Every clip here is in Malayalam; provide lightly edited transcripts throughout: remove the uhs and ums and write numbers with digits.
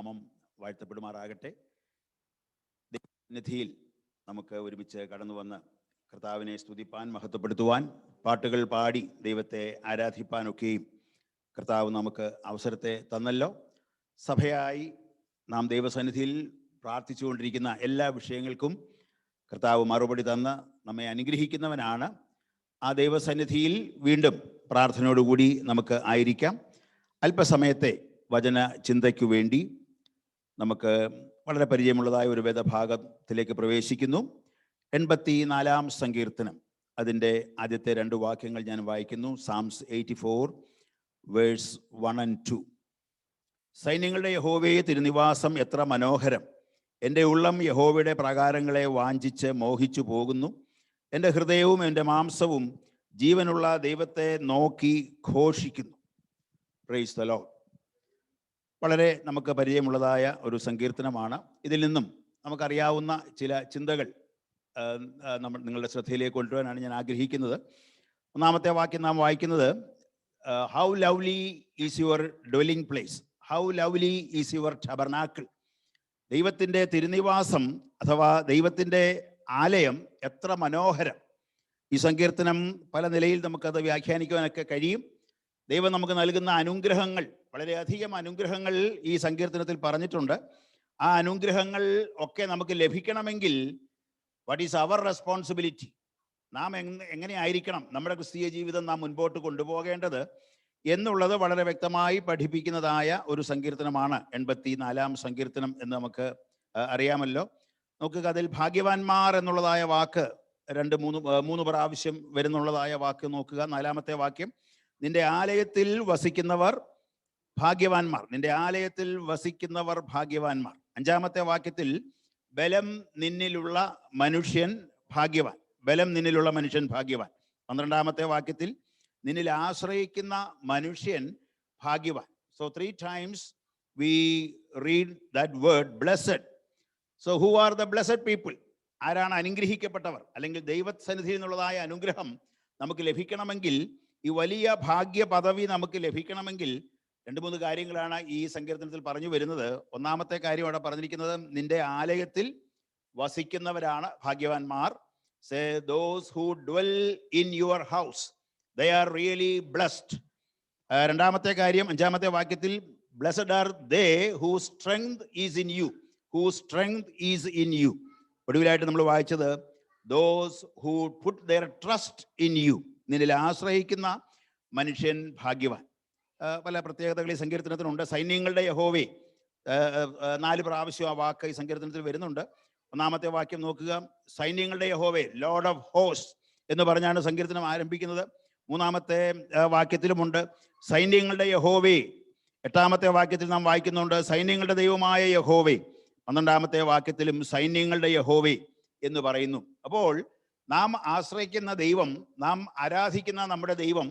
നാമം വാഴ്ത്തപ്പെടുമാറാകട്ടെ. നിധിയിൽ നമുക്ക് ഒരുമിച്ച് കടന്നു വന്ന് കർത്താവിനെ സ്തുതിപ്പാൻ, മഹത്വപ്പെടുത്തുവാൻ, പാട്ടുകൾ പാടി ദൈവത്തെ ആരാധിപ്പാനൊക്കെയും കർത്താവ് നമുക്ക് അവസരത്തെ തന്നല്ലോ. സഭയായി നാം ദൈവസന്നിധിയിൽ പ്രാർത്ഥിച്ചുകൊണ്ടിരിക്കുന്ന എല്ലാ വിഷയങ്ങൾക്കും കർത്താവ് മറുപടി തന്ന് നമ്മെ അനുഗ്രഹിക്കുന്നവനാണ്. ആ ദൈവസന്നിധിയിൽ വീണ്ടും പ്രാർത്ഥനയോടുകൂടി നമുക്ക് ആയിരിക്കാം. അല്പസമയത്തെ വചന ചിന്തയ്ക്കു വേണ്ടി നമുക്ക് വളരെ പരിചയമുള്ളതായ ഒരു വേദഭാഗത്തിലേക്ക് പ്രവേശിക്കുന്നു. 84 സങ്കീർത്തനം, അതിൻ്റെ ആദ്യത്തെ 2 വാക്യങ്ങൾ ഞാൻ വായിക്കുന്നു. Psalms 84 verse 1 and 2. സൈന്യങ്ങളുടെ യഹോവയെ തിരുനിവാസം എത്ര മനോഹരം! എൻ്റെ ഉള്ളം യഹോവയുടെ പ്രാകാരങ്ങളെ വാഞ്ചിച്ച് മോഹിച്ചു പോകുന്നു. എൻ്റെ ഹൃദയവും എൻ്റെ മാംസവും ജീവനുള്ള ദൈവത്തെ നോക്കി ഘോഷിക്കുന്നു. Praise the Lord. വളരെ നമുക്ക് പരിചയമുള്ളതായ ഒരു സങ്കീർത്തനമാണ്. ഇതിൽ നിന്നും നമുക്കറിയാവുന്ന ചില ചിന്തകൾ നിങ്ങളുടെ ശ്രദ്ധയിലേക്ക് കൊണ്ടുവരാനാണ് ഞാൻ ആഗ്രഹിക്കുന്നത്. ഒന്നാമത്തെ വാക്യം നാം വായിക്കുന്നത്, how lovely is your dwelling place, how lovely is your ടബർനാക്കിൾ. ദൈവത്തിൻ്റെ തിരുനിവാസം അഥവാ ദൈവത്തിൻ്റെ ആലയം എത്ര മനോഹരം. ഈ സങ്കീർത്തനം പല നിലയിൽ നമുക്കത് വ്യാഖ്യാനിക്കുവാനൊക്കെ കഴിയും. ദൈവം നമുക്ക് നൽകുന്ന അനുഗ്രഹങ്ങൾ, വളരെയധികം അനുഗ്രഹങ്ങൾ ഈ സങ്കീർത്തനത്തിൽ പറഞ്ഞിട്ടുണ്ട്. ആ അനുഗ്രഹങ്ങൾ ഒക്കെ നമുക്ക് ലഭിക്കണമെങ്കിൽ വാട്ട് ഈസ് അവർ റെസ്പോൺസിബിലിറ്റി? നാം എങ്ങനെ ആയിരിക്കണം നമ്മുടെ ക്രിസ്തീയ ജീവിതം നാം മുൻപോട്ട് കൊണ്ടുപോകേണ്ടത് എന്നുള്ളത് വളരെ വ്യക്തമായി പഠിപ്പിക്കുന്നതായ ഒരു സങ്കീർത്തനമാണ് 84 സങ്കീർത്തനം എന്ന് നമുക്ക് അറിയാമല്ലോ. നോക്കുക, അതിൽ ഭാഗ്യവാന്മാർ എന്നുള്ളതായ വാക്ക് 2-3 പ്രാവശ്യം വരുന്നുള്ളതായ വാക്ക് നോക്കുക. 4-ാമത്തെ വാക്യം, നിന്റെ ആലയത്തിൽ വസിക്കുന്നവർ ഭാഗ്യവാന്മാർ, നിന്റെ ആലയത്തിൽ വസിക്കുന്നവർ ഭാഗ്യവാന്മാർ. 5-ാമത്തെ വാക്യത്തിൽ ബലം നിന്നിലുള്ള മനുഷ്യൻ ഭാഗ്യവാൻ, ബലം നിന്നിലുള്ള മനുഷ്യൻ ഭാഗ്യവാൻ. 12-ാമത്തെ വാക്യത്തിൽ നിന്നിൽ ആശ്രയിക്കുന്ന മനുഷ്യൻ ഭാഗ്യവാൻ. So 3 times we read that word blessed. So who are the blessed people? ആരാണ് അനുഗ്രഹിക്കപ്പെട്ടവർ? അല്ലെങ്കിൽ ദൈവസന്നിധിയിൽ നിന്നുള്ളതായ അനുഗ്രഹം നമുക്ക് ലഭിക്കണമെങ്കിൽ, ഈ വലിയ ഭാഗ്യ പദവി നമുക്ക് ലഭിക്കണമെങ്കിൽ 2-3 കാര്യങ്ങളാണ് ഈ സങ്കീർത്തനത്തിൽ പറഞ്ഞു വരുന്നത്. ഒന്നാമത്തെ കാര്യം അവിടെ പറഞ്ഞിരിക്കുന്നത്, നിന്റെ ആലയത്തിൽ വസിക്കുന്നവരാണ് ഭാഗ്യവാന്മാർ. Say those who dwell in your house, they are really blessed. 2-ാമത്തെ കാര്യം 5-ാമത്തെ വാക്യത്തിൽ, blessed are they whose strength is in you, whose strength is in you. ഒടുവിലായിട്ട് നമ്മൾ വായിച്ചത്, those who put their trust in you, നിന്നിൽ ആശ്രയിക്കുന്ന മനുഷ്യൻ ഭാഗ്യവാൻ. പല പ്രത്യേകതകൾ ഈ സങ്കീർത്തനത്തിനുണ്ട്. സൈന്യങ്ങളുടെ യഹോവേ, 4 പ്രാവശ്യം ആ വാക്ക് ഈ സങ്കീർത്തനത്തിൽ വരുന്നുണ്ട്. 1-ാമത്തെ വാക്യം നോക്കുക, സൈന്യങ്ങളുടെ യഹോവേ, ലോർഡ് ഓഫ് ഹോസ്റ്റ് എന്ന് പറഞ്ഞാണ് സങ്കീർത്തനം ആരംഭിക്കുന്നത്. 3-ാമത്തെ വാക്യത്തിലുമുണ്ട് സൈന്യങ്ങളുടെ യഹോവേ. 8-ാമത്തെ വാക്യത്തിൽ നാം വായിക്കുന്നുണ്ട് സൈന്യങ്ങളുടെ ദൈവമായ യഹോവേ. 12-ാമത്തെ വാക്യത്തിലും സൈന്യങ്ങളുടെ യഹോവേ എന്ന് പറയുന്നു. അപ്പോൾ നാം ആശ്രയിക്കുന്ന ദൈവം, നാം ആരാധിക്കുന്ന നമ്മുടെ ദൈവം,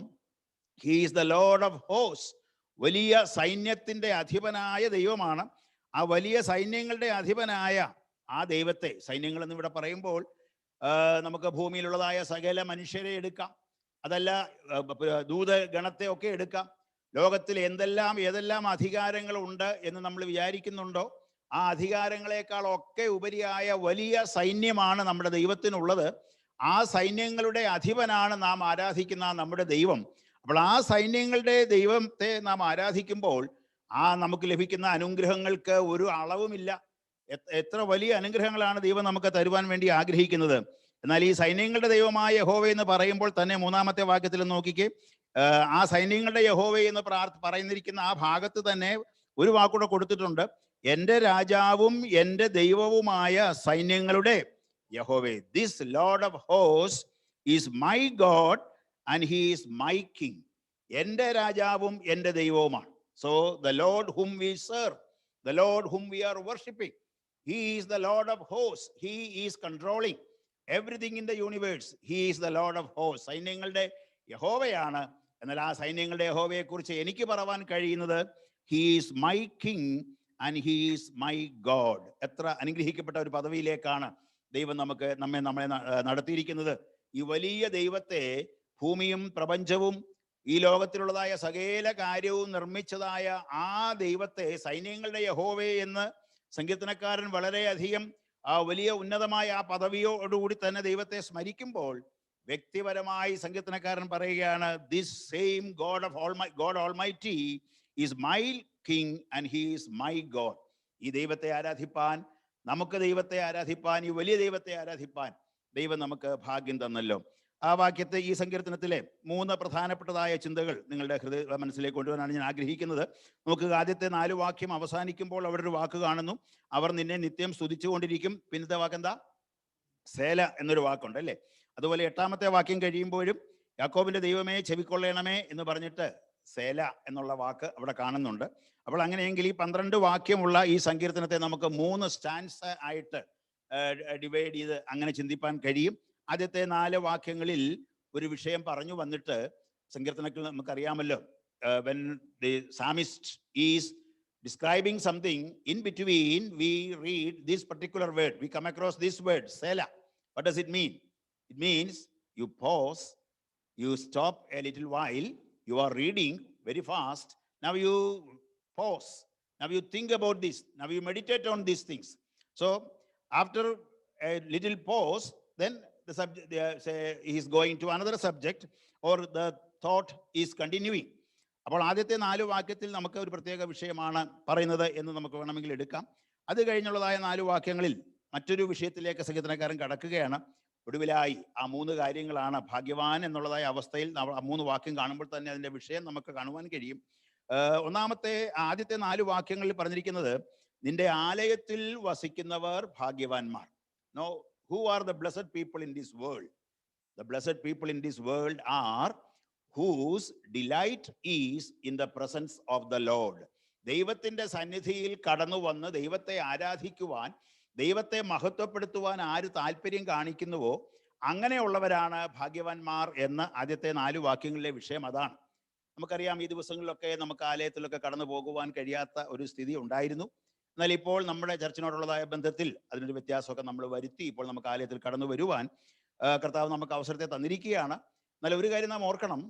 he is the Lord of host, വലിയ സൈന്യത്തിൻ്റെ അധിപനായ ദൈവമാണ്. ആ വലിയ സൈന്യങ്ങളുടെ അധിപനായ ആ ദൈവത്തെ, സൈന്യങ്ങൾ എന്നിവിടെ പറയുമ്പോൾ നമുക്ക് ഭൂമിയിലുള്ളതായ സകല മനുഷ്യരെ എടുക്കാം, അതല്ല ദൂതഗണത്തെ ഒക്കെ എടുക്കാം. ലോകത്തിൽ ഏതെല്ലാം അധികാരങ്ങളുണ്ട് എന്ന് നമ്മൾ വിചാരിക്കുന്നുണ്ടോ, ആ അധികാരങ്ങളെക്കാളൊക്കെ ഉപരിയായ വലിയ സൈന്യമാണ് നമ്മുടെ ദൈവത്തിനുള്ളത്. ആ സൈന്യങ്ങളുടെ അധിപനാണ് നാം ആരാധിക്കുന്ന നമ്മുടെ ദൈവം. അപ്പോൾ ആ സൈന്യങ്ങളുടെ ദൈവത്തെ നാം ആരാധിക്കുമ്പോൾ നമുക്ക് ലഭിക്കുന്ന അനുഗ്രഹങ്ങൾക്ക് ഒരു അളവുമില്ല. എത്ര വലിയ അനുഗ്രഹങ്ങളാണ് ദൈവം നമുക്ക് തരുവാൻ വേണ്ടി ആഗ്രഹിക്കുന്നത്. എന്നാൽ ഈ സൈന്യങ്ങളുടെ ദൈവമായ യഹോവ എന്ന് പറയുമ്പോൾ തന്നെ 3-ാമത്തെ വാക്യത്തിൽ നോക്കിക്കേ, ആ സൈന്യങ്ങളുടെ യഹോവ എന്ന് പറയുന്നിരിക്കുന്ന ആ ഭാഗത്ത് തന്നെ ഒരു വാക്കൂടെ കൊടുത്തിട്ടുണ്ട്, എൻ്റെ രാജാവും എൻ്റെ ദൈവവുമായ സൈന്യങ്ങളുടെ യഹോവേ. This Lord of host is my God and he is my king. എൻ്റെ രാജാവും എൻ്റെ ദൈവവുമാണ്. So the Lord whom we serve, the Lord whom we are worshipping, he is the Lord of hosts. He is controlling everything in the universe. He is the Lord of hosts. സൈന്യങ്ങളുടെ യഹോവയാണ്. എന്നാൽ ആ സൈന്യങ്ങളുടെ യഹോവയെ കുറിച്ച് എനിക്ക് പറയാൻ കഴിയുന്നത്, he is my king and he is my God. എത്ര അനുഗ്രഹിക്കപ്പെട്ട ഒരു പദവിയിലേക്കാണ് ദൈവം നമ്മളെ നടത്തിയിരിക്കുന്നത്. ഈ വലിയ ദൈവത്തെ ഭൂമിയും പ്രപഞ്ചവും ഈ ലോകത്തിലുള്ളതായ സകല കാര്യവും നിർമ്മിച്ചതായ ആ ദൈവത്തെ, സൈന്യങ്ങളുടെ യഹോവേ എന്ന് സങ്കീർത്തനക്കാരൻ വളരെയധികം വലിയ ഉന്നതമായ ആ പദവിയോടുകൂടി തന്നെ ദൈവത്തെ സ്മരിക്കുമ്പോൾ, വ്യക്തിപരമായി സങ്കീർത്തനക്കാരൻ പറയുകയാണ്, this same God almighty is my king and he is my God. ഈ ദൈവത്തെ ആരാധിപ്പാൻ, നമുക്ക് ദൈവത്തെ ആരാധിപ്പാൻ, ഈ വലിയ ദൈവത്തെ ആരാധിപ്പാൻ ദൈവം നമുക്ക് ഭാഗ്യം തന്നല്ലോ. ആ വാക്യത്തെ, ഈ സങ്കീർത്തനത്തിലെ 3 പ്രധാനപ്പെട്ടതായ ചിന്തകൾ നിങ്ങളുടെ മനസ്സിലേക്ക് കൊണ്ടുവരാനാണ് ഞാൻ ആഗ്രഹിക്കുന്നത്. നമുക്ക് ആദ്യത്തെ 4 വാക്യം അവസാനിക്കുമ്പോൾ അവിടെ ഒരു വാക്ക് കാണുന്നു, അവർ നിന്നെ നിത്യം സ്തുതിച്ചുകൊണ്ടിരിക്കും. പിന്നത്തെ വാക്കെന്താ? സേല എന്നൊരു വാക്കുണ്ട് അല്ലേ. അതുപോലെ 8ാമത്തെ വാക്യം കഴിയുമ്പോഴും യാക്കോബിന്റെ ദൈവമേ ചെവിക്കൊള്ളണമേ എന്ന് പറഞ്ഞിട്ട് സേല എന്നുള്ള വാക്ക് അവിടെ കാണുന്നുണ്ട്. അപ്പോൾ അങ്ങനെയെങ്കിൽ ഈ 12 വാക്യമുള്ള ഈ സങ്കീർത്തനത്തെ നമുക്ക് 3 സ്റ്റാൻസ് ആയിട്ട് ഡിവൈഡ് ചെയ്ത് അങ്ങനെ ചിന്തിപ്പാൻ കഴിയും. ആദ്യത്തെ 4 വാക്യങ്ങളിൽ ഒരു വിഷയം പറഞ്ഞു വന്നിട്ട്, സങ്കീർത്തനത്തിൽ നമുക്കറിയാമല്ലോ, when the psalmist is describing something, in between we read this particular word, we come across this word Selah. What does it mean? It means you pause, you stop a little while, you are reading very fast, now you pause, now you think about this, now you meditate on these things. So after a little pause, then the subject he is going to another subject, or the thought is continuing. അപ്പോൾ ആദ്യത്തെ 4 വാക്യത്തിൽ നമുക്ക് ഒരു പ്രത്യേക വിഷയമാണ് പറയുന്നത് എന്ന് നമുക്ക് വേണമെങ്കിൽ എടുക്കാം. അത് കഴിഞ്ഞുള്ളതായ 4 വാക്യങ്ങളിൽ മറ്റൊരു വിഷയത്തിലേക്ക് സങ്കീർത്തനക്കാരൻ കടക്കുകയാണ്. ഒടുവിലായി ആ 3 കാര്യങ്ങളാണ് ഭാഗ്യവാൻ എന്നുള്ളതായ അവസ്ഥയിൽ. ആ 3 വാക്യം കാണുമ്പോൾ തന്നെ അതിന്റെ വിഷയം നമുക്ക് കാണുവാൻ കഴിയും. ആദ്യത്തെ 4 വാക്യങ്ങളിൽ പറഞ്ഞിരിക്കുന്നത്, നിന്റെ ആലയത്തിൽ വസിക്കുന്നവർ ഭാഗ്യവാന്മാർ. നോ, who are the blessed people in this world? The blessed people in this world are whose delight is in the presence of the Lord. ദൈവത്തിന്റെ സന്നിധിയിൽ കടന്നു വന്ന് ദൈവത്തെ ആരാധിക്കുവാൻ, ദൈവത്തെ മഹത്വപ്പെടുത്തുവാൻ ആര് താല്പര്യം കാണിക്കുന്നുവോ അങ്ങനെയുള്ളവരാണ് ഭാഗ്യവാന്മാർ എന്ന് ആദ്യത്തെ 4 വാക്യങ്ങളിലെ വിഷയം അതാണ്. നമുക്കറിയാം, ഈ ദിവസങ്ങളിലൊക്കെ നമുക്ക് ആലയത്തിലൊക്കെ കടന്നു പോകുവാൻ കഴിയാത്ത ഒരു സ്ഥിതി ഉണ്ടായിരുന്നു. എന്നാൽ ഇപ്പോൾ നമ്മുടെ ചർച്ചിനോടുള്ളതായ ബന്ധത്തിൽ അതിനൊരു വ്യത്യാസമൊക്കെ നമ്മൾ വരുത്തി. ഇപ്പോൾ നമുക്ക് ആലയത്തിൽ കടന്നു വരുവാൻ കർത്താവ് നമുക്ക് അവസരത്തെ തന്നിരിക്കുകയാണ്. എന്നാൽ ഒരു കാര്യം നാം ഓർക്കണം,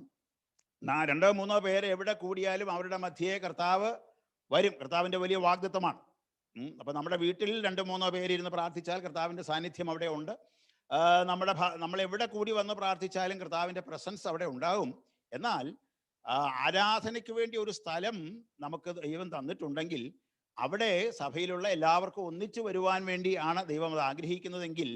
2-3 പേര് എവിടെ കൂടിയാലും അവരുടെ മധ്യേ കർത്താവ് വരും. കർത്താവിൻ്റെ വലിയ വാഗ്ദത്തമാണ്. അപ്പം നമ്മുടെ വീട്ടിൽ 2-3 പേരിരുന്ന് പ്രാർത്ഥിച്ചാൽ കർത്താവിൻ്റെ സാന്നിധ്യം അവിടെ ഉണ്ട്. നമ്മൾ എവിടെ കൂടി വന്ന് പ്രാർത്ഥിച്ചാലും കർത്താവിൻ്റെ പ്രസൻസ് അവിടെ ഉണ്ടാകും. എന്നാൽ ആരാധനയ്ക്ക് വേണ്ടി ഒരു സ്ഥലം നമുക്ക് ദൈവം തന്നിട്ടുണ്ടെങ്കിൽ അവിടെ സഭയിലുള്ള എല്ലാവർക്കും ഒന്നിച്ചു വരുവാൻ വേണ്ടിയാണ് ദൈവം അത് ആഗ്രഹിക്കുന്നതെങ്കിൽ,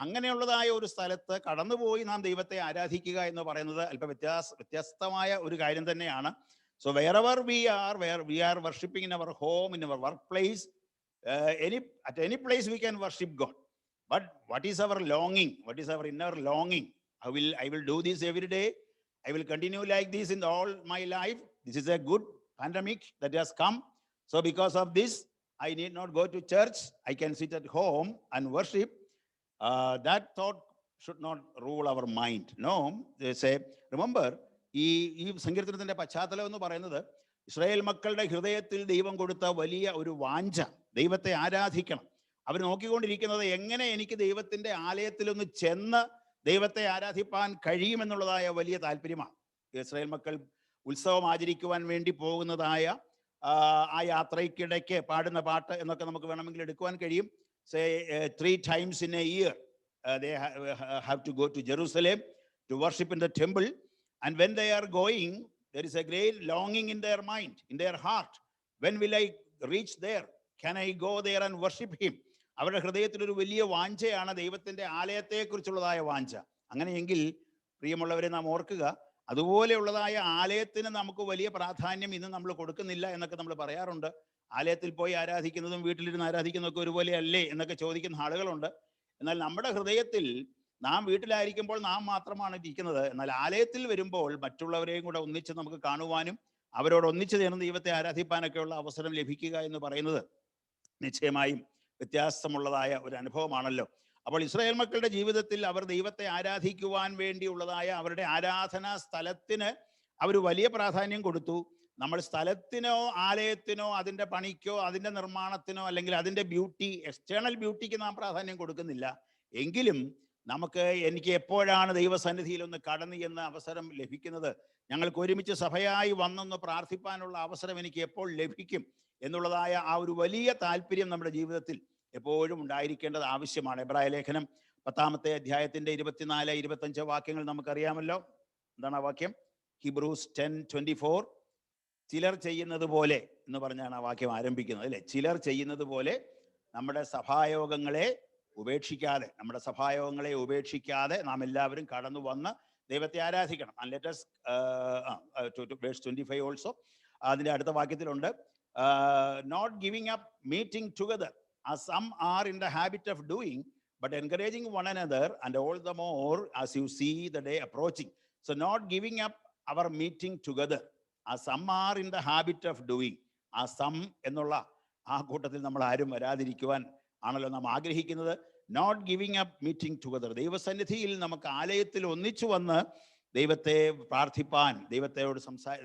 അങ്ങനെയുള്ളതായ ഒരു സ്ഥലത്ത് കടന്നുപോയി നാം ദൈവത്തെ ആരാധിക്കുക എന്ന് പറയുന്നത് അല്പം വ്യത്യസ്തമായ ഒരു കാര്യം തന്നെയാണ്. So wherever we are worshiping in our home, in our workplace, at any place we can worship God. But what is our longing? What is our inner longing? I will do this every day. I will continue like this in all my life. This is a good pandemic that has come. So because of this, I need not go to church. I can sit at home and worship. That thought should not rule our mind. No, they say, remember, ഈ സങ്കീർത്തനത്തിന്റെ പശ്ചാത്തലം എന്ന് പറയുന്നത് ഇസ്രായേൽ മക്കളുടെ ഹൃദയത്തിൽ ദൈവം കൊടുത്ത വലിയ ഒരു വാഞ്ച, ദൈവത്തെ ആരാധിക്കണം. അവർ നോക്കിക്കൊണ്ടിരിക്കുന്നത് എങ്ങനെ എനിക്ക് ദൈവത്തിന്റെ ആലയത്തിലൊന്ന് ചെന്ന് ദൈവത്തെ ആരാധിപ്പാൻ കഴിയുമെന്നുള്ളതായ വലിയ താല്പര്യമാണ്. ഇസ്രായേൽ മക്കൾ ഉത്സവം ആചരിക്കുവാൻ വേണ്ടി പോകുന്നതായ ആ യാത്രയ്ക്കിടയ്ക്ക് പാടുന്ന പാട്ട് എന്നൊക്കെ നമുക്ക് വേണമെങ്കിൽ എടുക്കുവാൻ കഴിയും. Say 3 times in a year they have to go to Jerusalem to worship in the temple, and when they are going, there is a great longing in their mind, in their heart. When will I reach there? Can I go there and worship him? അവരുടെ ഹൃദയത്തിൽ ഒരു വലിയ വാഞ്ചയാണ് ദൈവത്തിന്റെ ആലയത്തെക്കുറിച്ചുള്ളതായ വാഞ്ച. അങ്ങനെയെങ്കിൽ പ്രിയമുള്ളവരെ നാം ഓർക്കുക, അതുപോലെയുള്ളതായ ആലയത്തിന് നമുക്ക് വലിയ പ്രാധാന്യം ഇന്ന് നമ്മൾ കൊടുക്കുന്നില്ല എന്നൊക്കെ നമ്മൾ പറയാറുണ്ട്. ആലയത്തിൽ പോയി ആരാധിക്കുന്നതും വീട്ടിലിരുന്ന് ആരാധിക്കുന്നതൊക്കെ ഒരുപോലെ അല്ലേ എന്നൊക്കെ ചോദിക്കുന്ന ആളുകളുണ്ട്. എന്നാൽ നമ്മുടെ ഹൃദയത്തിൽ നാം വീട്ടിലായിരിക്കുമ്പോൾ നാം മാത്രമാണ് ഇരിക്കുന്നത്. എന്നാൽ ആലയത്തിൽ വരുമ്പോൾ മറ്റുള്ളവരെയും കൂടെ ഒന്നിച്ച് നമുക്ക് കാണുവാനും അവരോട് ഒന്നിച്ച് ചേർന്ന് ദൈവത്തെ ആരാധിപ്പാനൊക്കെയുള്ള അവസരം ലഭിക്കുക എന്ന് പറയുന്നത് നിശ്ചയമായും വ്യത്യാസമുള്ളതായ ഒരു അനുഭവമാണല്ലോ. അപ്പോൾ ഇസ്രായേൽ മക്കളുടെ ജീവിതത്തിൽ അവർ ദൈവത്തെ ആരാധിക്കുവാൻ വേണ്ടിയുള്ളതായ അവരുടെ ആരാധനാ സ്ഥലത്തിന് അവർ വലിയ പ്രാധാന്യം കൊടുത്തു. നമ്മൾ സ്ഥലത്തിനോ ആലയത്തിനോ അതിൻ്റെ പണിക്കോ അതിൻ്റെ നിർമ്മാണത്തിനോ അല്ലെങ്കിൽ അതിൻ്റെ ബ്യൂട്ടി, എക്സ്റ്റേണൽ ബ്യൂട്ടിക്ക് നാം പ്രാധാന്യം കൊടുക്കുന്നില്ല. എങ്കിലും എനിക്ക് എപ്പോഴാണ് ദൈവസന്നിധിയിൽ ഒന്ന് കടന്നു എന്ന അവസരം ലഭിക്കുന്നത്, ഞങ്ങൾക്ക് ഒരുമിച്ച് സഭയായി വന്നൊന്ന് പ്രാർത്ഥിപ്പാനുള്ള അവസരം എനിക്ക് എപ്പോൾ ലഭിക്കും എന്നുള്ളതായ ആ ഒരു വലിയ താല്പര്യം നമ്മുടെ ജീവിതത്തിൽ എപ്പോഴും ഉണ്ടായിരിക്കേണ്ടത് ആവശ്യമാണ്. എബ്രായ ലേഖനം 10-ാമത്തെ അധ്യായത്തിന്റെ 24-25 വാക്യങ്ങൾ നമുക്കറിയാമല്ലോ. എന്താണ് ആ വാക്യം? ഹീബ്രൂസ് 10:24. ചിലർ ചെയ്യുന്നത് പോലെ എന്ന് പറഞ്ഞാണ് ആ വാക്യം ആരംഭിക്കുന്നത്, അല്ലെ? ചിലർ ചെയ്യുന്നത് പോലെ നമ്മുടെ സഭായോഗങ്ങളെ ഉപേക്ഷിക്കാതെ നാം എല്ലാവരും കടന്നു വന്ന് ദൈവത്തെ ആരാധിക്കണം. And let us verse 25 also, അതിന്റെ അടുത്ത വാക്യത്തിലുണ്ട്, not giving up meeting together as some are in the habit of doing, but encouraging one another, and all the more as you see the day approaching. So not giving up our meeting together as some are in the habit of doing. ആ സം എന്നുള്ള ആ കൂട്ടത്തിൽ നമ്മൾ ആരും വരാതിരിക്കുവാൻ ആണല്ലോ നാം ആഗ്രഹിക്കുന്നത്. Not giving up meeting together, ദൈവസന്നിധിയിൽ നമുക്ക് ആലയത്തിൽ ഒന്നിച്ചു വന്ന് ദൈവത്തെ പ്രാർത്ഥിപ്പാൻ,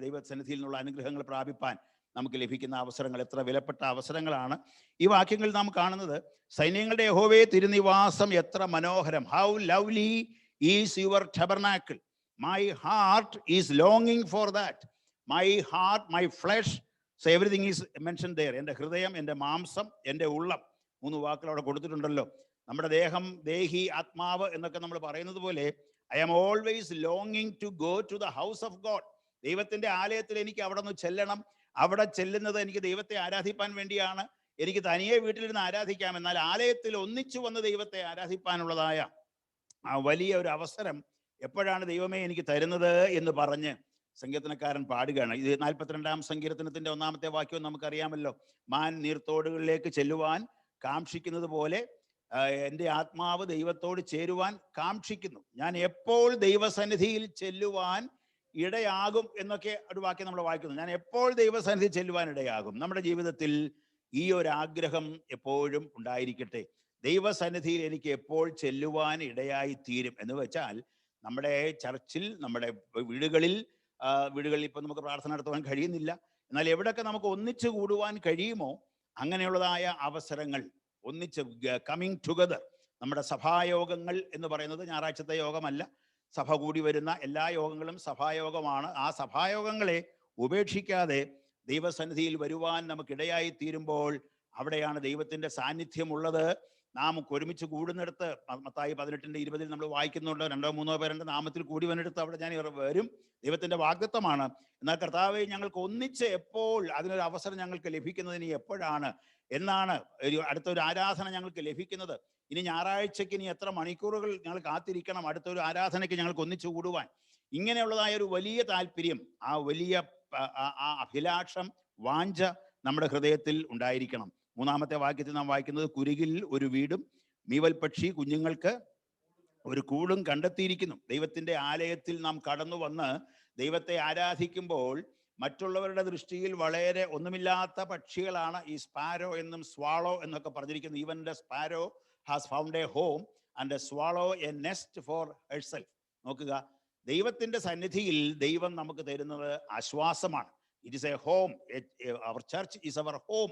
ദൈവസന്നിധിയിൽ നിന്നുള്ള അനുഗ്രഹങ്ങൾ പ്രാപിപ്പാൻ നമുക്ക് ലഭിക്കുന്ന അവസരങ്ങൾ എത്ര വിലപ്പെട്ട അവസരങ്ങളാണ്. ഈ വാക്യങ്ങളിൽ നാം കാണുന്നത്, സൈന്യങ്ങളുടെ യഹോവേ തിരുനിവാസം എത്ര മനോഹരം, how lovely is your tabernacle, my heart is ലോങ്ങിങ് for that, my heart, my flesh, so everything is mention there. എൻ്റെ ഹൃദയം, എൻ്റെ മാംസം, എൻ്റെ ഉള്ളം, 3 വാക്കുകൾ അവിടെ കൊടുത്തിട്ടുണ്ടല്ലോ. നമ്മുടെ ദേഹം, ദേഹി, ആത്മാവ് എന്നൊക്കെ നമ്മൾ പറയുന്നത് പോലെ, ഐ ആം ഓൾവേസ് ലോങ്ങിങ് to go to the house of God. ദൈവത്തിന്റെ ആലയത്തിൽ എനിക്ക് അവിടെ നിന്ന് ചെല്ലണം. അവിടെ ചെല്ലുന്നത് എനിക്ക് ദൈവത്തെ ആരാധിപ്പാൻ വേണ്ടിയാണ്. എനിക്ക് തനിയെ വീട്ടിലിരുന്ന് ആരാധിക്കാം, എന്നാൽ ആലയത്തിൽ ഒന്നിച്ചു വന്ന് ദൈവത്തെ ആരാധിപ്പാനുള്ളതായ ആ വലിയ ഒരു അവസരം എപ്പോഴാണ് ദൈവമേ എനിക്ക് തരുന്നത് എന്ന് പറഞ്ഞ് സങ്കീർത്തനക്കാരൻ പാടുകയാണ്. ഇത് 42-ാം സങ്കീർത്തനത്തിന്റെ 1-ാമത്തെ വാക്യവും നമുക്കറിയാമല്ലോ. മാൻ നീർത്തോടുകളിലേക്ക് ചെല്ലുവാൻ കാക്ഷിക്കുന്നത് പോലെ എൻ്റെ ആത്മാവ് ദൈവത്തോട് ചേരുവാൻ കാക്ഷിക്കുന്നു. ഞാൻ എപ്പോൾ ദൈവസന്നിധിയിൽ ചെല്ലുവാൻ ഇടയാകും എന്നൊക്കെ ഒരു വാക്യം നമ്മൾ വായിക്കുന്നു. ഞാൻ എപ്പോൾ ദൈവസന്നിധി ചെല്ലുവാൻ ഇടയാകും. നമ്മുടെ ജീവിതത്തിൽ ഈ ഒരു ആഗ്രഹം എപ്പോഴും ഉണ്ടായിരിക്കട്ടെ. ദൈവസന്നിധിയിൽ എനിക്ക് എപ്പോൾ ചെല്ലുവാൻ ഇടയായി തീരും എന്ന് വെച്ചാൽ, നമ്മുടെ ചർച്ചിൽ, നമ്മുടെ വീടുകളിൽ ഇപ്പം നമുക്ക് പ്രാർത്ഥന നടത്തുവാൻ കഴിയുന്നില്ല, എന്നാൽ എവിടെയൊക്കെ നമുക്ക് ഒന്നിച്ചു കൂടുവാൻ കഴിയുമോ അങ്ങനെയുള്ളതായ അവസരങ്ങൾ, ഒന്നിച്ച് കമ്മിങ് ടുഗദർ. നമ്മുടെ സഭായോഗങ്ങൾ എന്ന് പറയുന്നത് ഞായറാഴ്ചത്തെ യോഗമല്ല, സഭ കൂടി വരുന്ന എല്ലാ യോഗങ്ങളും സഭായോഗമാണ്. ആ സഭായോഗങ്ങളെ ഉപേക്ഷിക്കാതെ ദൈവസന്നിധിയിൽ വരുവാൻ നമുക്കിടയായി തീരുമ്പോൾ അവിടെയാണ് ദൈവത്തിന്റെ സാന്നിധ്യമുള്ളത്. നാം ഒരുമിച്ച് കൂടുന്നിടത്ത്, മത്തായി 18:20 നമ്മൾ വായിക്കുന്നുണ്ട്, 2-3 പേരുടെ നാമത്തിൽ കൂടി വന്നിടത്ത് അവിടെ ഞാൻ വരും. ദൈവത്തിന്റെ വാഗ്ദത്തമാണ്. എന്നാൽ കർത്താവേ, ഞങ്ങൾക്ക് ഒന്നിച്ച് എപ്പോൾ അതിനൊരു അവസരം ഞങ്ങൾക്ക് ലഭിക്കുന്നതിന് എപ്പോഴാണ് എന്നാണ് അടുത്തൊരു ആരാധന ഞങ്ങൾക്ക് ലഭിക്കുന്നത്. ഇനി ഞായറാഴ്ചയ്ക്ക് ഇനി എത്ര മണിക്കൂറുകൾ ഞങ്ങൾ കാത്തിരിക്കണം അടുത്തൊരു ആരാധനയ്ക്ക് ഞങ്ങൾക്ക് ഒന്നിച്ചു കൂടുവാൻ. ഇങ്ങനെയുള്ളതായ ഒരു വലിയ താല്പര്യം, ആ വലിയ ആ അഭിലാഷം, വാഞ്ച നമ്മുടെ ഹൃദയത്തിൽ ഉണ്ടായിരിക്കണം. 3-ാമത്തെ വാക്യത്തിൽ നാം വായിക്കുന്നത്, കുരുകിൽ ഒരു വീടും മീവൽ പക്ഷി കുഞ്ഞുങ്ങൾക്ക് ഒരു കൂടും കണ്ടെത്തിയിരിക്കുന്നു. ദൈവത്തിന്റെ ആലയത്തിൽ നാം കടന്നു വന്ന് ദൈവത്തെ ആരാധിക്കുമ്പോൾ മറ്റുള്ളവരുടെ ദൃഷ്ടിയിൽ വളരെ ഒന്നുമില്ലാത്ത പക്ഷികളാണ് ഈ സ്പാരോ എന്നും സ്വാളോ എന്നൊക്കെ പറഞ്ഞിരിക്കുന്നത്. Even the sparrow has found a home and a swallow a nest for herself. നോക്കുക, ദൈവത്തിന്റെ സന്നിധിയിൽ ദൈവം നമുക്ക് തരുന്നത് ആശ്വാസമാണ്. It is a home. Our church is our home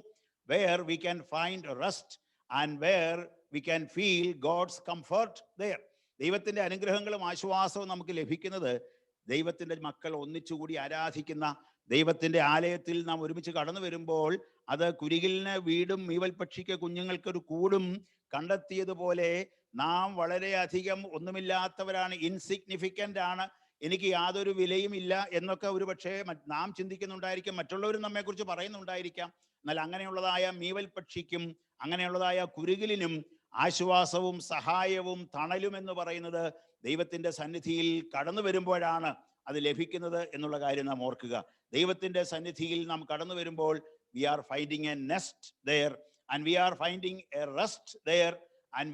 where we can find rest and where we can feel God's comfort there. ദൈവത്തിന്റെ അനുഗ്രഹങ്ങളും ആശ്വാസവും നമുക്ക് ലഭിക്കുന്നത് ദൈവത്തിന്റെ മക്കൾ ഒന്നിച്ചുകൂടി ആരാധിക്കുന്ന ദൈവത്തിന്റെ ആലയത്തിൽ നാം ഒരുമിച്ച് കടന്നു വരുമ്പോൾ, അത് കുരുകിലിന് വീടും മീവൽ പക്ഷിക്ക് കുഞ്ഞുങ്ങൾക്ക് ഒരു കൂടും കണ്ടെത്തിയതുപോലെ നാം വളരെയധികം ഒന്നുമില്ലാത്തവരാണ്, ഇൻസിഗ്നിഫിക്കൻ്റ് ആണ്, എനിക്ക് യാതൊരു വിലയും ഇല്ല എന്നൊക്കെ ഒരു പക്ഷേ നാം ചിന്തിക്കുന്നുണ്ടായിരിക്കും, മറ്റുള്ളവരും നമ്മെക്കുറിച്ച് പറയുന്നുണ്ടായിരിക്കാം. എന്നാൽ അങ്ങനെയുള്ളതായ മീവൽ പക്ഷിക്കും അങ്ങനെയുള്ളതായ കുരുകിലിനും ആശ്വാസവും സഹായവും തണലും എന്ന് പറയുന്നത് ദൈവത്തിന്റെ സന്നിധിയിൽ കടന്നു വരുമ്പോഴാണ് അത് ലഭിക്കുന്നത് എന്നുള്ള കാര്യം നാം ഓർക്കുക. ദൈവത്തിന്റെ സന്നിധിയിൽ നാം കടന്നു വരുമ്പോൾ we are finding a nest there and we are finding a rest there and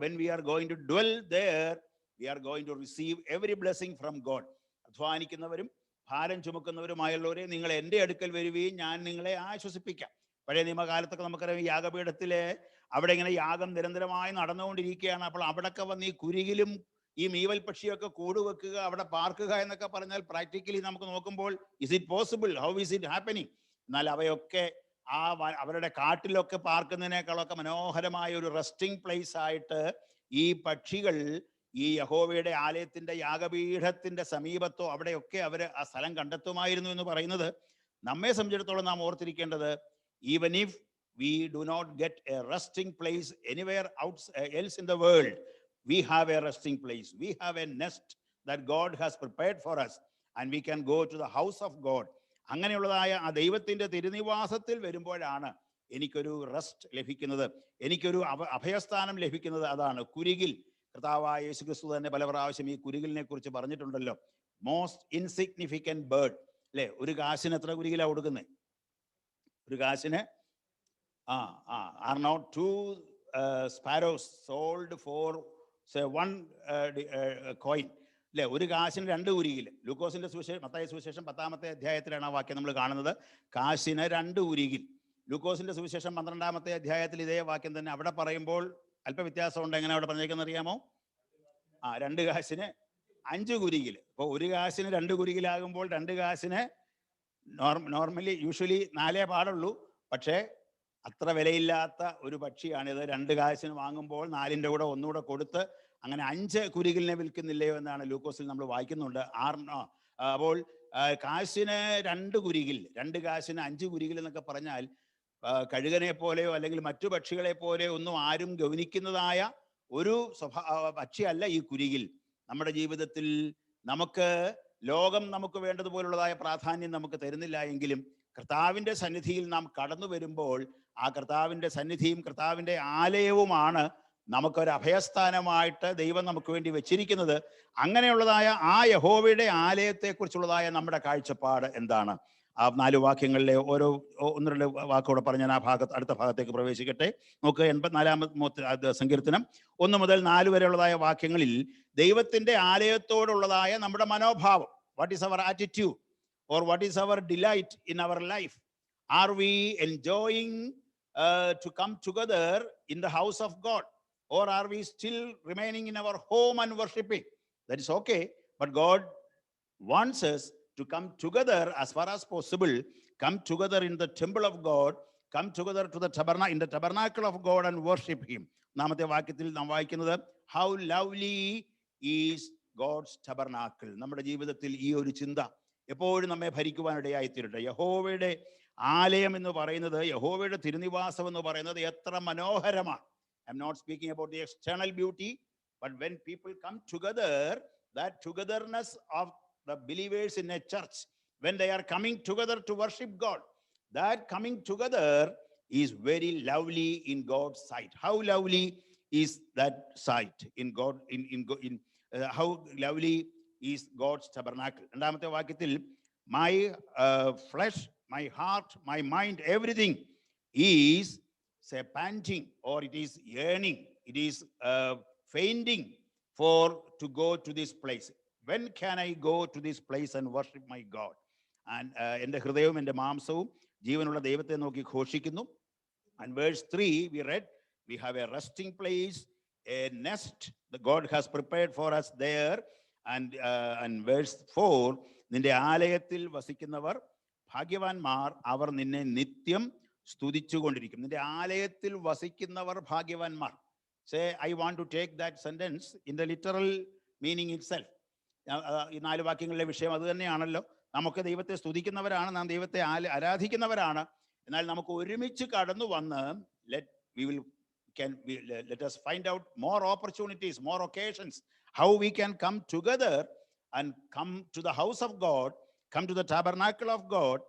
when we are going to dwell there, we are going to receive every blessing from God. അധ്വാനിക്കുന്നവരും ഭാരം ചുമക്കുന്നവരുമായുള്ളവരെ, നിങ്ങൾ എൻ്റെ അടുക്കൽ വരുകയും ഞാൻ നിങ്ങളെ ആശ്വസിപ്പിക്കാം. പഴയ നിയമകാലത്തൊക്കെ നമുക്കറിയാം, യാഗപീഠത്തിലെ അവിടെ ഇങ്ങനെ യാഗം നിരന്തരമായി നടന്നുകൊണ്ടിരിക്കുകയാണ്. അപ്പോൾ അവിടൊക്കെ വന്ന് ഈ കുരുകിലും ഈ മീവൽ പക്ഷിയൊക്കെ കൂടുവെക്കുക, അവിടെ പാർക്കുക എന്നൊക്കെ പറഞ്ഞാൽ പ്രാക്ടിക്കലി നമുക്ക് നോക്കുമ്പോൾ is it possible, how is it happening? എന്നാൽ അവയൊക്കെ അവരുടെ കാട്ടിലൊക്കെ പാർക്കുന്നതിനേക്കാളൊക്കെ മനോഹരമായ ഒരു റെസ്റ്റിംഗ് പ്ലേസ് ആയിട്ട് ഈ പക്ഷികൾ ഈ യഹോവയുടെ ആലയത്തിന്റെ യാഗപീഠത്തിന്റെ സമീപത്തോ അവിടെയൊക്കെ അവർ ആ സ്ഥലം കണ്ടെത്തുമായിരുന്നു എന്ന് പറയുന്നത് നമ്മെ സംബന്ധിച്ചിടത്തോളം നാം ഓർത്തിരിക്കേണ്ടത്, even if we do not get a resting place anywhere else in the world, we have a resting place. We have a nest that God has prepared for us, and we can go to the house of God. അങ്ങനെയുള്ളതായ ആ ദൈവത്തിന്റെ തിരുനിവാസത്തിൽ വരുമ്പോഴാണ് എനിക്കൊരു റെസ്റ്റ് ലഭിക്കുന്നത്, എനിക്കൊരു അഭയസ്ഥാനം ലഭിക്കുന്നത്. അതാണ് കുരികിൽ. കർത്താവായ യേശുക്രിസ്തു തന്നെ പല പ്രാവശ്യം ഈ കുരികിലിനെ കുറിച്ച് പറഞ്ഞിട്ടുണ്ടല്ലോ. മോസ്റ്റ് ഇൻസിഗ്നിഫിക്കന്റ് ബേർഡ് അല്ലെ. ഒരു കാശിന് എത്ര കുരികിലാണ് കൊടുക്കുന്നത്? ഒരു കാശിന് are not two sparrows sold for say one coin അല്ലെ. ഒരു കാശിന് 2 കുരികിൽ. ലൂക്കോസിന്റെ സുവിശേഷം, മത്തായി സുവിശേഷം 10-ാമത്തെ അധ്യായത്തിലാണ് ആ വാക്യം നമ്മൾ കാണുന്നത്. കാശിന് 2 കുരികിൽ. ലൂക്കോസിന്റെ സുവിശേഷം 12-ാമത്തെ അധ്യായത്തിൽ ഇതേ വാക്യം തന്നെ അവിടെ പറയുമ്പോൾ അല്പ വ്യത്യാസമുണ്ട്. എങ്ങനെ അവിടെ പറഞ്ഞേക്കെന്ന് അറിയാമോ? 2 കാശിന് 5 കുരികിൽ. അപ്പോൾ ഒരു കാശിന് 2 കുരികിലാകുമ്പോൾ 2 കാശിന് നോർമലി യൂഷ്വലി 4 പാടുള്ളൂ. പക്ഷേ അത്ര വിലയില്ലാത്ത ഒരു പക്ഷിയാണിത്. 2 കാശിന് വാങ്ങുമ്പോൾ 4ന്റെ കൂടെ ഒന്നുകൂടെ കൊടുത്ത് അങ്ങനെ 5 കുരികിലിനെ വിൽക്കുന്നില്ലയോ എന്നാണ് ലൂക്കോസിൽ നമ്മൾ വായിക്കുന്നുണ്ട്. അപ്പോൾ കാശിന് 2 കുരികിൽ, 2 കാശിന് 5 കുരികിൽ എന്നൊക്കെ പറഞ്ഞാൽ കഴുകനെ പോലെയോ അല്ലെങ്കിൽ മറ്റു പക്ഷികളെ പോലെയോ ഒന്നും ആരും ഗൗനിക്കുന്നതായ ഒരു പക്ഷിയല്ല ഈ കുരികിൽ. നമ്മുടെ ജീവിതത്തിൽ നമുക്ക് ലോകം നമുക്ക് വേണ്ടതുപോലുള്ളതായ പ്രാധാന്യം നമുക്ക് തരുന്നില്ല എങ്കിലും കർത്താവിന്റെ സന്നിധിയിൽ നാം കടന്നു വരുമ്പോൾ ആ കർത്താവിന്റെ സന്നിധിയും കർത്താവിന്റെ ആലയവുമാണ് നമുക്കൊരു അഭയസ്ഥാനമായിട്ട് ദൈവം നമുക്ക് വേണ്ടി വെച്ചിരിക്കുന്നത്. അങ്ങനെയുള്ളതായ ആ യഹോവയുടെ ആലയത്തെക്കുറിച്ചുള്ളതായ നമ്മുടെ കാഴ്ചപ്പാട് എന്താണ്? ആ 4 വാക്യങ്ങളിലെ ഓരോ 1-2 വാക്കോടെ പറഞ്ഞ് ഞാൻ അടുത്ത ഭാഗത്തേക്ക് പ്രവേശിക്കട്ടെ. നമുക്ക് 84-ാമത്തെ സങ്കീർത്തനം 1 മുതൽ 4 വരെയുള്ളതായ വാക്യങ്ങളിൽ ദൈവത്തിന്റെ ആലയത്തോടുള്ളതായ നമ്മുടെ മനോഭാവം, what is our attitude or what is our delight in our life? Are we enjoying to come together in the house of God, or are we still remaining in our home and worshiping? That is okay, but God wants us to come together as far as possible, come together in the temple of God, come together to the in the tabernacle of God and worship him. നാമത്തെ വാക്യത്തിൽ നാം വായിക്കുന്നത്, how lovely is God's tabernacle. നമ്മുടെ ജീവിതത്തിൽ ഈ ഒരു ചിന്ത എപ്പോഴും നമ്മെ ഭരിക്കുവാനിടയായിത്തീരട്ടെ. യഹോവയുടെ ആലയം എന്ന് പറയുന്നത്, യഹോവയുടെ തിരുനിവാസം എന്ന് പറയുന്നത് എത്ര മനോഹരമാണ്. I'm not speaking about the external beauty, but when people come together, that togetherness of the believers in a church, when they are coming together to worship God, that coming together is very lovely in God's sight. How lovely is that sight in God, in how lovely is God's tabernacle. രണ്ടാമത്തെ വാക്യത്തിൽ my flesh, my heart, my mind, everything is say panting, or it is yearning, it is fainting for to go to this place. When can I go to this place and worship my God? And എൻ്റെ ഹൃദയവും എൻ്റെ മാംസവും ജീവനുള്ള ദൈവത്തെ നോക്കി ഘോഷിക്കുന്നു. And verse 3 we read, we have a resting place, a nest that God has prepared for us there. And verse 4, നിന്റെ ആലയത്തിൽ വസിക്കുന്നവർ ഭാഗ്യവാന്മാർ, അവർ നിന്നെ നിത്യം സ്തുതിച്ചുകൊണ്ടിരിക്കും. നിന്റെ ആലയത്തിൽ വസിക്കുന്നവർ ഭാഗ്യവാന്മാർ. Say, I want to take that sentence in the literal meaning itself. ഈ 4 വാക്യങ്ങളിലെ വിഷയം അത് തന്നെയാണല്ലോ. നമുക്ക് ദൈവത്തെ സ്തുതിക്കുന്നവരാണ്, നാം ദൈവത്തെ ആരാധിക്കുന്നവരാണ്. എന്നാൽ നമുക്ക് ഒരുമിച്ച് കടന്നു വന്ന് let us find out more opportunities, more occasions, how we can come together and come to the house of God, come to the tabernacle of God,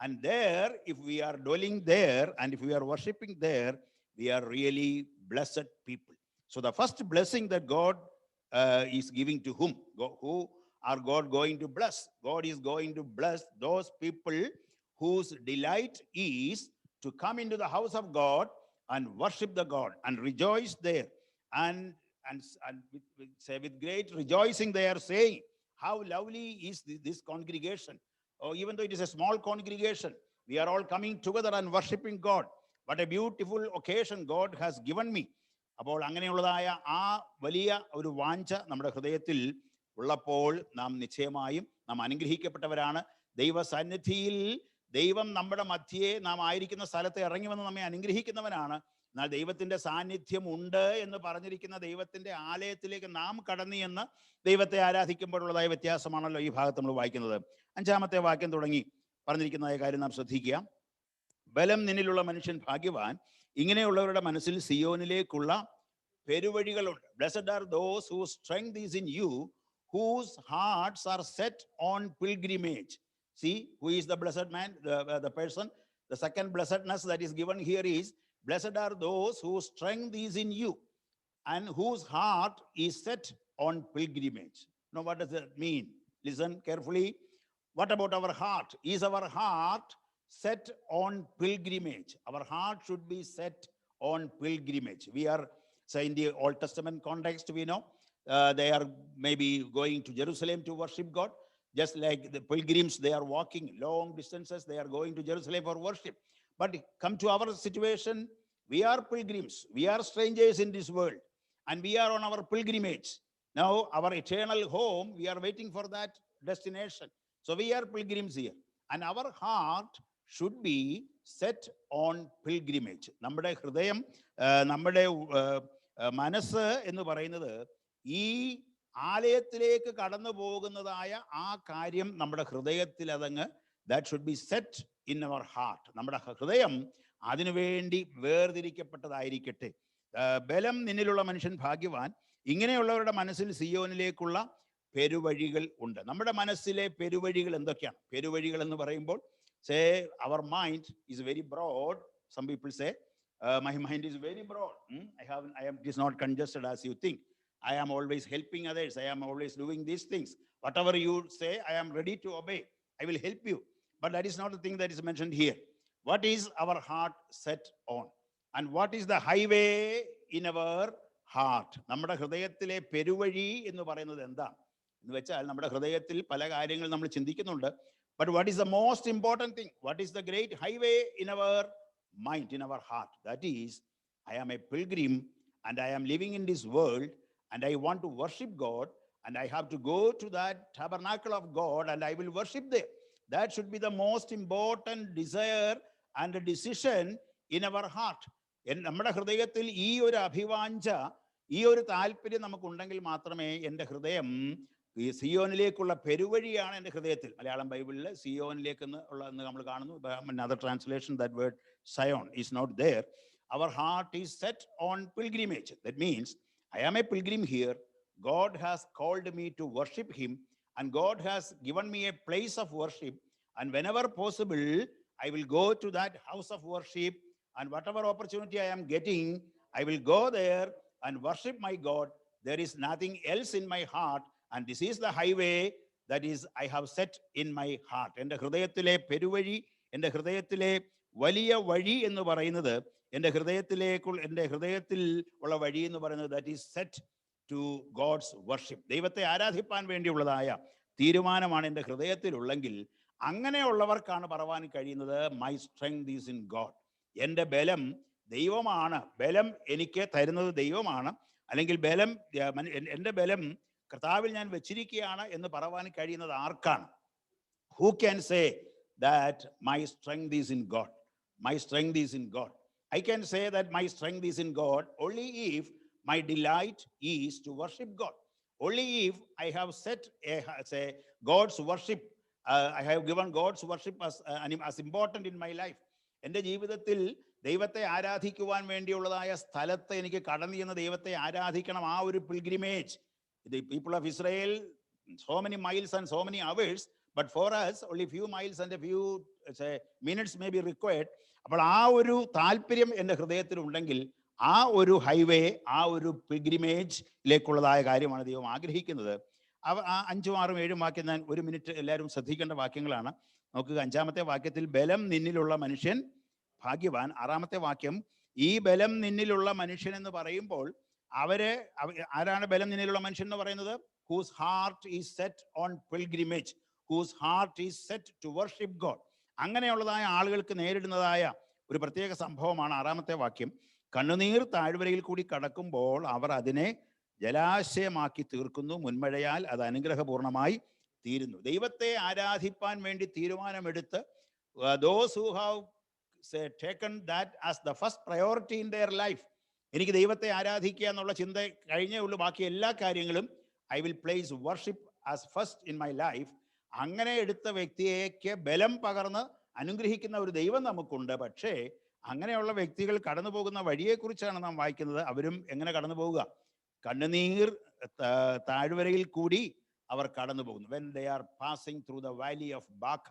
and there, if we are dwelling there and if we are worshiping there, we are really blessed people. So the first blessing that God is giving to whom? Who are God going to bless? God is going to bless those people whose delight is to come into the house of God and worship the God and rejoice there, and with great rejoicing they are saying, how lovely is this congregation. Oh, even though it is a small congregation, we are all coming together and worshiping God. What a beautiful occasion God has given me. അപ്പോൾ അങ്ങനെയുള്ളതായ ആ വലിയ ഒരു വാഞ്ച നമ്മുടെ ഹൃദയത്തിൽ ഉള്ളപ്പോൾ നാം നിശ്ചയമായും നാം അനുഗ്രഹിക്കപ്പെട്ടവരാണ്. ദൈവസന്നിധിയിൽ ദൈവം നമ്മുടെ മധ്യേ നാം ആയിരിക്കുന്ന സ്ഥലത്ത് ഇറങ്ങി വന്ന് നമ്മെ അനുഗ്രഹിക്കുന്നവനാണ്. എന്നാൽ ദൈവത്തിന്റെ സാന്നിധ്യം ഉണ്ട് എന്ന് പറഞ്ഞിരിക്കുന്ന ദൈവത്തിന്റെ ആലയത്തിലേക്ക് നാം കടന്നു എന്ന് ദൈവത്തെ ആരാധിക്കുമ്പോഴുള്ളതായ വ്യത്യാസമാണല്ലോ ഈ ഭാഗത്ത് നമ്മൾ വായിക്കുന്നത്. 5-ാമത്തെ വാക്യം തുടങ്ങി പറഞ്ഞിരിക്കുന്നതായ കാര്യം നാം ശ്രദ്ധിക്കുക. ബലം നിന്നിലുള്ള മനുഷ്യൻ ഭാഗ്യവാൻ, ഇങ്ങനെയുള്ളവരുടെ മനസ്സിൽ സിയോനിലേക്കുള്ള പെരുവഴികളുണ്ട്. Blessed are those whose strength is in you, whose hearts are set on pilgrimage. See, who is the blessed man, the person? The second blessedness that is given here is, blessed are those whose strength is in you and whose heart is set on pilgrimage. Now, what does that mean? Listen carefully. What about our heart? Is our heart set on pilgrimage? Our heart should be set on pilgrimage. We are, say, in the Old Testament context, we know they are maybe going to Jerusalem to worship God. Just like the pilgrims, they are walking long distances, they are going to Jerusalem for worship. But come to our situation, we are pilgrims, we are strangers in this world, and we are on our pilgrimage. Now, our eternal home, we are waiting for that destination. So we are pilgrims here, and our heart should be set on pilgrimage. നമ്മുടെ ഹൃദയം, നമ്മുടെ മനസ്സ് എന്ന് പറയുന്നത് ഈ ആലയത്തിലേക്ക് കടന്നു പോകുന്നതായ ആ കാര്യം നമ്മുടെ ഹൃദയത്തിൽ അതങ്ങ് that should be set in our heart. നമ്മുടെ ഹൃദയം അതിനുവേണ്ടി വേർതിരിക്കപ്പെട്ടതായിരിക്കട്ടെ. ബലം നിന്നിലുള്ള മനുഷ്യൻ ഭാഗ്യവാൻ, ഇങ്ങനെയുള്ളവരുടെ മനസ്സിൽ സിയോനിലേക്കുള്ള പെരുവഴികൾ ഉണ്ട്. നമ്മുടെ മനസ്സിലെ പെരുവഴികൾ എന്തൊക്കെയാണ്? പെരുവഴികൾ എന്ന് പറയുമ്പോൾ, say our mind is very broad. Some people say my mind is very broad. It is not congested as you think. I am always helping others, I am always doing these things. Whatever you say, I am ready to obey, I will help you. But that is not the thing that is mentioned here. What is our heart set on? And what is the highway in our heart? നമ്മുടെ ഹൃദയത്തിലെ പെരുവഴി എന്ന് പറയുന്നത് എന്താ എന്ന് വെച്ചാൽ, നമ്മുടെ ഹൃദയത്തിൽ പല കാര്യങ്ങൾ നമ്മൾ ചിന്തിക്കുന്നുണ്ട്. But what is the most important thing? What is the great highway in our mind, in our heart? That is, I am a pilgrim and I am living in this world and I want to worship God, and I have to go to that tabernacle of God and I will worship there. That should be the most important desire and a decision in our heart. നമ്മുടെ ഹൃദയത്തിൽ ഈ ഒരു അഭിവാഞ്ച, ഈ ഒരു താല്പര്യം നമുക്കുണ്ടെങ്കിൽ മാത്രമേ എൻ്റെ ഹൃദയം ഈ സിയോനിലേക്കുള്ള പെരുവഴിയാണ് എൻ്റെ ഹൃദയത്തിൽ. മലയാളം ബൈബിളിൽ സിയോനിലേക്ക് എന്ന് നമ്മൾ കാണുന്നു. Another translation, that word Zion is not there. Our heart is set on pilgrimage. That means I am a pilgrim here. God has called me to worship him, and God has given me a place of worship, and whenever possible I will go to that house of worship, and whatever opportunity I am getting, I will go there and worship my God. There is nothing else in my heart, and this is the highway that is I have set in my heart. എൻ്റെ ഹൃദയത്തിലെ പെരുവഴി, എൻ്റെ ഹൃദയത്തിലെ വലിയ വഴി എന്ന് പറയുന്നത്, എൻ്റെ ഹൃദയത്തിൽ ഉള്ള വഴി എന്ന് പറയുന്നത്, that is set to God's worship. ദൈവത്തെ ആരാധിപ്പാൻ വേണ്ടിയുള്ളതായ തീരുമാനമാണ് എൻ്റെ ഹൃദയത്തിലുള്ളെങ്കിൽ, അങ്ങനെയുള്ളവർക്കാണ് പറവാൻ കഴിയുന്നത് my strength is in God. എൻ്റെ ബലം ദൈവമാണ്, ബലം എനിക്ക് തരുന്നത് ദൈവമാണ്, അല്ലെങ്കിൽ ബലം, എൻ്റെ ബലം കർത്താവിൽ ഞാൻ വെച്ചിരിക്കുകയാണ് എന്ന് പറവാൻ കഴിയുന്നത് ആർക്കാണ്? Who can say that my strength is in God? My strength is in God. I can say that my strength is in God only if my delight is to worship God. Only if I have set God's worship, I have given God's worship as important in my life. എൻ്റെ ജീവിതത്തിൽ ദൈവത്തെ ആരാധിക്കുവാൻ വേണ്ടിയുള്ളതായ സ്ഥലത്ത് എനിക്ക് കടന്നു ചെന്ന് ദൈവത്തെ ആരാധിക്കണം. ആ ഒരു pilgrimage, the people of Israel, so many miles and so many hours, but for us only few miles and a few minutes may be required. അപ്പോൾ ആ ഒരു താല്പര്യം എൻ്റെ ഹൃദയത്തിൽ ഉണ്ടെങ്കിൽ, ആ ഒരു ഹൈവേ, ആ ഒരു പിൽഗ്രിമേജിലേക്കുള്ളതായ കാര്യമാണ് ദൈവം ആഗ്രഹിക്കുന്നത്. 5, 6, 7 വാക്യം ഞാൻ ഒരു മിനിറ്റ് എല്ലാവരും ശ്രദ്ധിക്കേണ്ട വാക്യങ്ങളാണ്. നോക്കുക, 5-ാമത്തെ വാക്യത്തിൽ ബലം നിന്നിലുള്ള മനുഷ്യൻ ഭാഗ്യവാൻ. 6-ാമത്തെ വാക്യം, ഈ ബലം നിന്നിലുള്ള മനുഷ്യൻ എന്ന് പറയുമ്പോൾ ആരാണ് ബലം നിന്നിലുള്ള മനുഷ്യൻ എന്ന് പറയുന്നത്? Whose heart is set on pilgrimage, whose heart is set to worship God. അങ്ങനെയുള്ളതായ ആളുകൾക്ക് നേരിടുന്നതായ ഒരു പ്രത്യേക സംഭവമാണ് 6-ാമത്തെ വാക്യം. കണ്ണുനീർ താഴ്വരയിൽ കൂടി കടക്കുമ്പോൾ അവർ അതിനെ ജലാശയമാക്കി തീർക്കുന്നു, മുൻമഴയാൽ അത് അനുഗ്രഹപൂർണമായി തീരുന്നു. ദൈവത്തെ ആരാധിപ്പാൻ വേണ്ടി തീരുമാനമെടുത്ത് those who have taken that as the first priority in their life. എനിക്ക് ദൈവത്തെ ആരാധിക്കുക എന്നുള്ള ചിന്ത കഴിഞ്ഞേ ഉള്ളൂ, ബാക്കി എല്ലാ കാര്യങ്ങളും I will place worship as first in my life. അങ്ങനെ എടുത്ത വ്യക്തിയേക്ക് ബലം പകർന്ന് അനുഗ്രഹിക്കുന്ന ഒരു ദൈവം നമുക്കുണ്ട്. പക്ഷേ അങ്ങനെയുള്ള വ്യക്തികൾ കടന്നു പോകുന്ന വഴിയെക്കുറിച്ചാണ് നാം വായിക്കുന്നത്. അവരും എങ്ങനെ കടന്നു പോവുക? കണ്ണുനീർ താഴ്വരയിൽ കൂടി അവർ കടന്നു പോകുന്നു. When they are passing through the valley of Baca.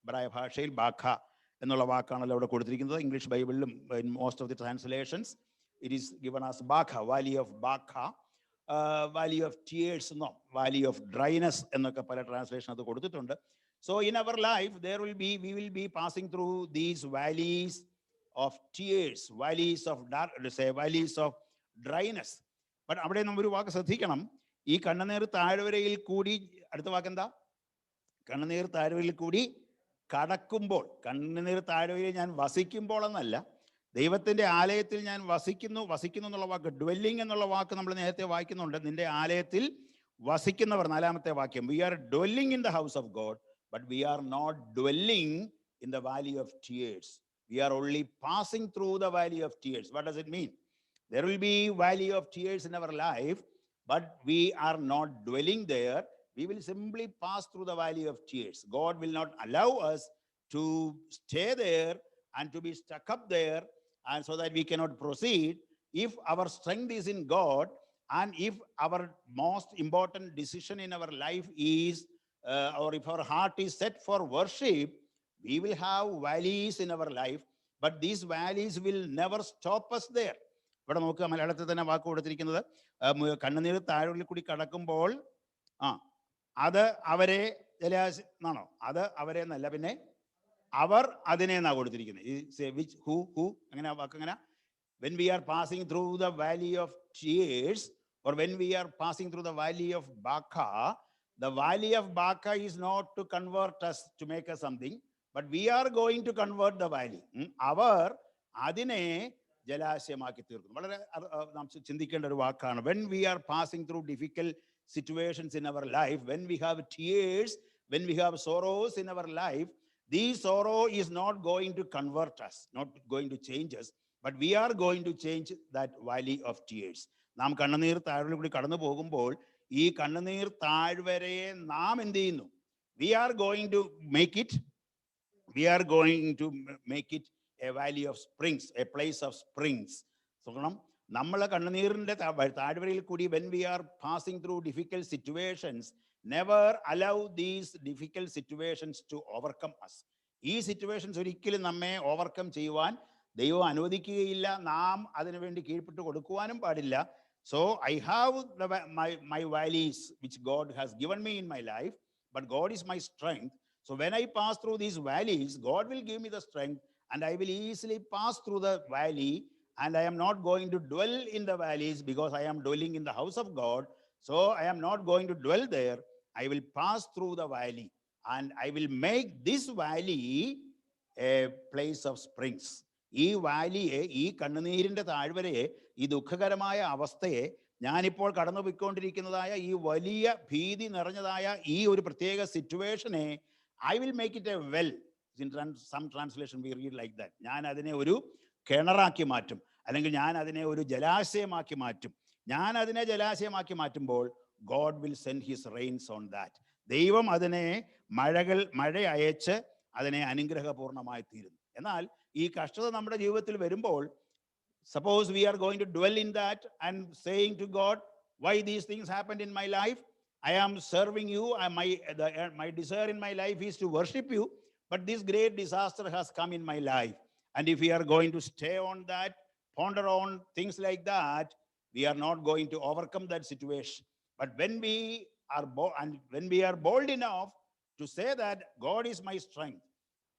ഇബ്രായ ഭാഷയിൽ ബാഖ എന്നുള്ള വാക്കാണല്ലോ അവിടെ കൊടുത്തിരിക്കുന്നത്. ഇംഗ്ലീഷ് ബൈബിളിലും in most of the translations it is given as Baca, valley of Baca, valley of tears എന്നോ വാലി ഓഫ് ഡ്രൈനസ് എന്നൊക്കെ പല ട്രാൻസ്ലേഷൻ അത് കൊടുത്തിട്ടുണ്ട്. So in our life we will be passing through these valleys of tears, valleys of valleys of dryness. But അവിടെ നമ്മൾ ഒരു വാക്ക് ശ്രദ്ധിക്കണം. ഈ കണ്ണുനീർ താഴ്വരയിൽ കൂടി, അടുത്ത വാക്ക് എന്താ? കണ്ണുനീർ താഴ്വരയിൽ കൂടി കടക്കുമ്പോൾ. കണ്ണുനീർ താഴ്വരയിൽ ഞാൻ വസിക്കുമ്പോൾ എന്നല്ല, ദൈവത്തിന്റെ ആലയത്തിൽ ഞാൻ വസിക്കുന്നു എന്നുള്ള വാക്ക്, ഡ്വെല്ലിംഗ് എന്നുള്ള വാക്ക് നമ്മൾ നേരത്തെ വായിക്കുന്നുണ്ട്. നിന്റെ ആലയത്തിൽ വസിക്കുന്നവർ, 4ാമത്തെ വാക്യം. We are dwelling in the house of God, but we are not dwelling in the valley of tears. We are only passing through the valley of tears. What does it mean? There will be valley of tears in our life, but we are not dwelling there. We will simply pass through the valley of tears. God will not allow us to stay there and to be stuck up there, and so that we cannot proceed. If our strength is in God, and if our most important decision in our life is, or if our heart is set for worship, we will have valleys in our life, but these valleys will never stop us there. ഇവിടെ നോക്കുക, മലയാളത്തിൽ തന്നെ വാക്ക് കൊടുത്തിരിക്കുന്നത്, കണ്ണുനീർ താഴ്വരയിൽ കൂടി കടക്കുമ്പോൾ അത് അവരെ എന്നാണോ? അത് അവരെ എന്നല്ല, പിന്നെ അവർ അതിനെ എന്നാ കൊടുത്തിരിക്കുന്നത്. അങ്ങനെ വാക്ക് എങ്ങനെ? when we are passing through the valley of tears, or when we are passing through the valley of Baca, the valley of Baca is not to convert us, to make us something, but we are going to convert the valley. അവർ അതിനെ ജലാശയമാക്കി തീർക്കുന്നു. വളരെ നാം ചിന്തിക്കേണ്ട ഒരു വാക്കാണ്. When we are passing through difficult situations in our life, when we have tears, when we have sorrows in our life, this sorrow is not going to convert us, not going to change us, but we are going to change that valley of tears. നാം കണ്ണുനീർ താഴ്വരയിൽ കൂടി കടന്നു പോകുമ്പോൾ ഈ കണ്ണുനീർ താഴ്വരയെ നാം എന്ത് ചെയ്യുന്നു? We are going to make it a valley of springs, a place of springs. So നമ്മൾ കണ്ണുനീരിന്റെ താഴ്വരയിൽ കൂടി, when we are passing through difficult situations, never allow these difficult situations to overcome us. ഈ സിറ്റുവേഷൻസ് ഒരിക്കലും നമ്മെ ഓവർകം ചെയ്യുവാൻ ദൈവം അനുവദിക്കുകയില്ല. നാം അതിനുവേണ്ടി കീഴ്പ്പെട്ട് കൊടുക്കുവാനും പാടില്ല. So I have my valleys which God has given me in my life, but God is my strength. So when I pass through these valleys, God will give me the strength, and I will easily pass through the valley, and I am not going to dwell in the valleys because I am dwelling in the house of God. So I am not going to dwell there. I will pass through the valley, and I will make this valley a place of springs. ഈ വാലിയെ, ഈ കണ്ണുനീരിന്റെ താഴ്വരയെ, ഈ ദുഃഖകരമായ അവസ്ഥയെ, ഞാനിപ്പോൾ കടന്നു പോയിക്കൊണ്ടിരിക്കുന്നതായ ഈ വലിയ ഭീതി നിറഞ്ഞതായ ഈ ഒരു പ്രത്യേക സിറ്റുവേഷനെ, I will make it a well. In some translation we read like that. ഞാൻ അതിനെ ഒരു കിണറാക്കി മാറ്റും, അല്ലെങ്കിൽ ഞാൻ അതിനെ ഒരു ജലാശയമാക്കി മാറ്റും. ഞാൻ അതിനെ ജലാശയമാക്കി മാറ്റുമ്പോൾ God will send his rains on that. ദൈവം അതിനെ മഴ അയച്ച് അതിനെ അനുഗ്രഹപൂർണമായി തീരുന്നു. എന്നാൽ ഈ കഷ്ടത നമ്മുടെ ജീവിതത്തിൽ വരുമ്പോൾ, suppose we are going to dwell in that and saying to God, why these things happened in my life? I am serving you, my desire in my life is to worship you, but this great disaster has come in my life. And if we are going to stay on that, ponder on things like that, we are not going to overcome that situation. But when we are bold enough to say that God is my strength,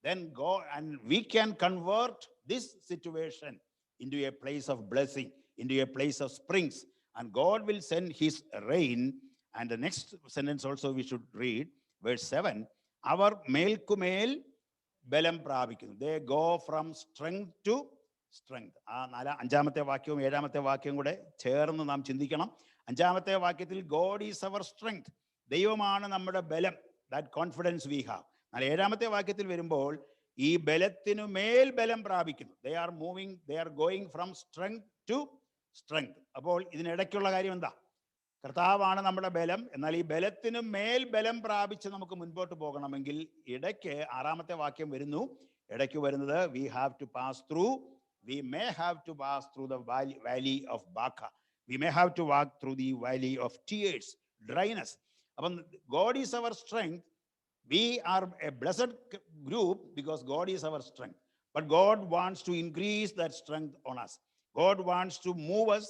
then God, and we can convert this situation into a place of blessing, into a place of springs, and God will send his rain. And the next sentence also we should read, verse 7. അവർ മേൽക്കുമേൽ ബലം പ്രാപിക്കുന്നു. They go from strength to strength. ആ 5ാമത്തെ വാക്യവും 7ാമത്തെ വാക്യവും കൂടെ ചേർന്ന് നാം ചിന്തിക്കണം. 5ാമത്തെ വാക്യത്തിൽ God is our strength. ദൈവമാണ് നമ്മുടെ ബലം. That confidence we have. എന്നാൽ 7ാമത്തെ വാക്യത്തിൽ വരുമ്പോൾ, ഈ ബലത്തിനു മേൽ ബലം പ്രാപിക്കുന്നു. They are going from strength to strength. അപ്പോൾ ഇതിനിടയ്ക്കുള്ള കാര്യം എന്താ? കർത്താവാണ് നമ്മുടെ ബലം. എന്നാൽ ഈ ബലത്തിന് മേൽ ബലം പ്രാപിച്ച് നമുക്ക് മുൻപോട്ട് പോകണമെങ്കിൽ ഇടയ്ക്ക് 6ാമത്തെ വാക്യം വരുന്നു. ഇടയ്ക്ക് വരുന്നത് we may have to pass through the valley of Baca. We may have to walk through the valley of tears, dryness. അപ്പം God is our strength. We are a blessed group because God is our strength. But God wants to increase that strength on us. God wants to move us,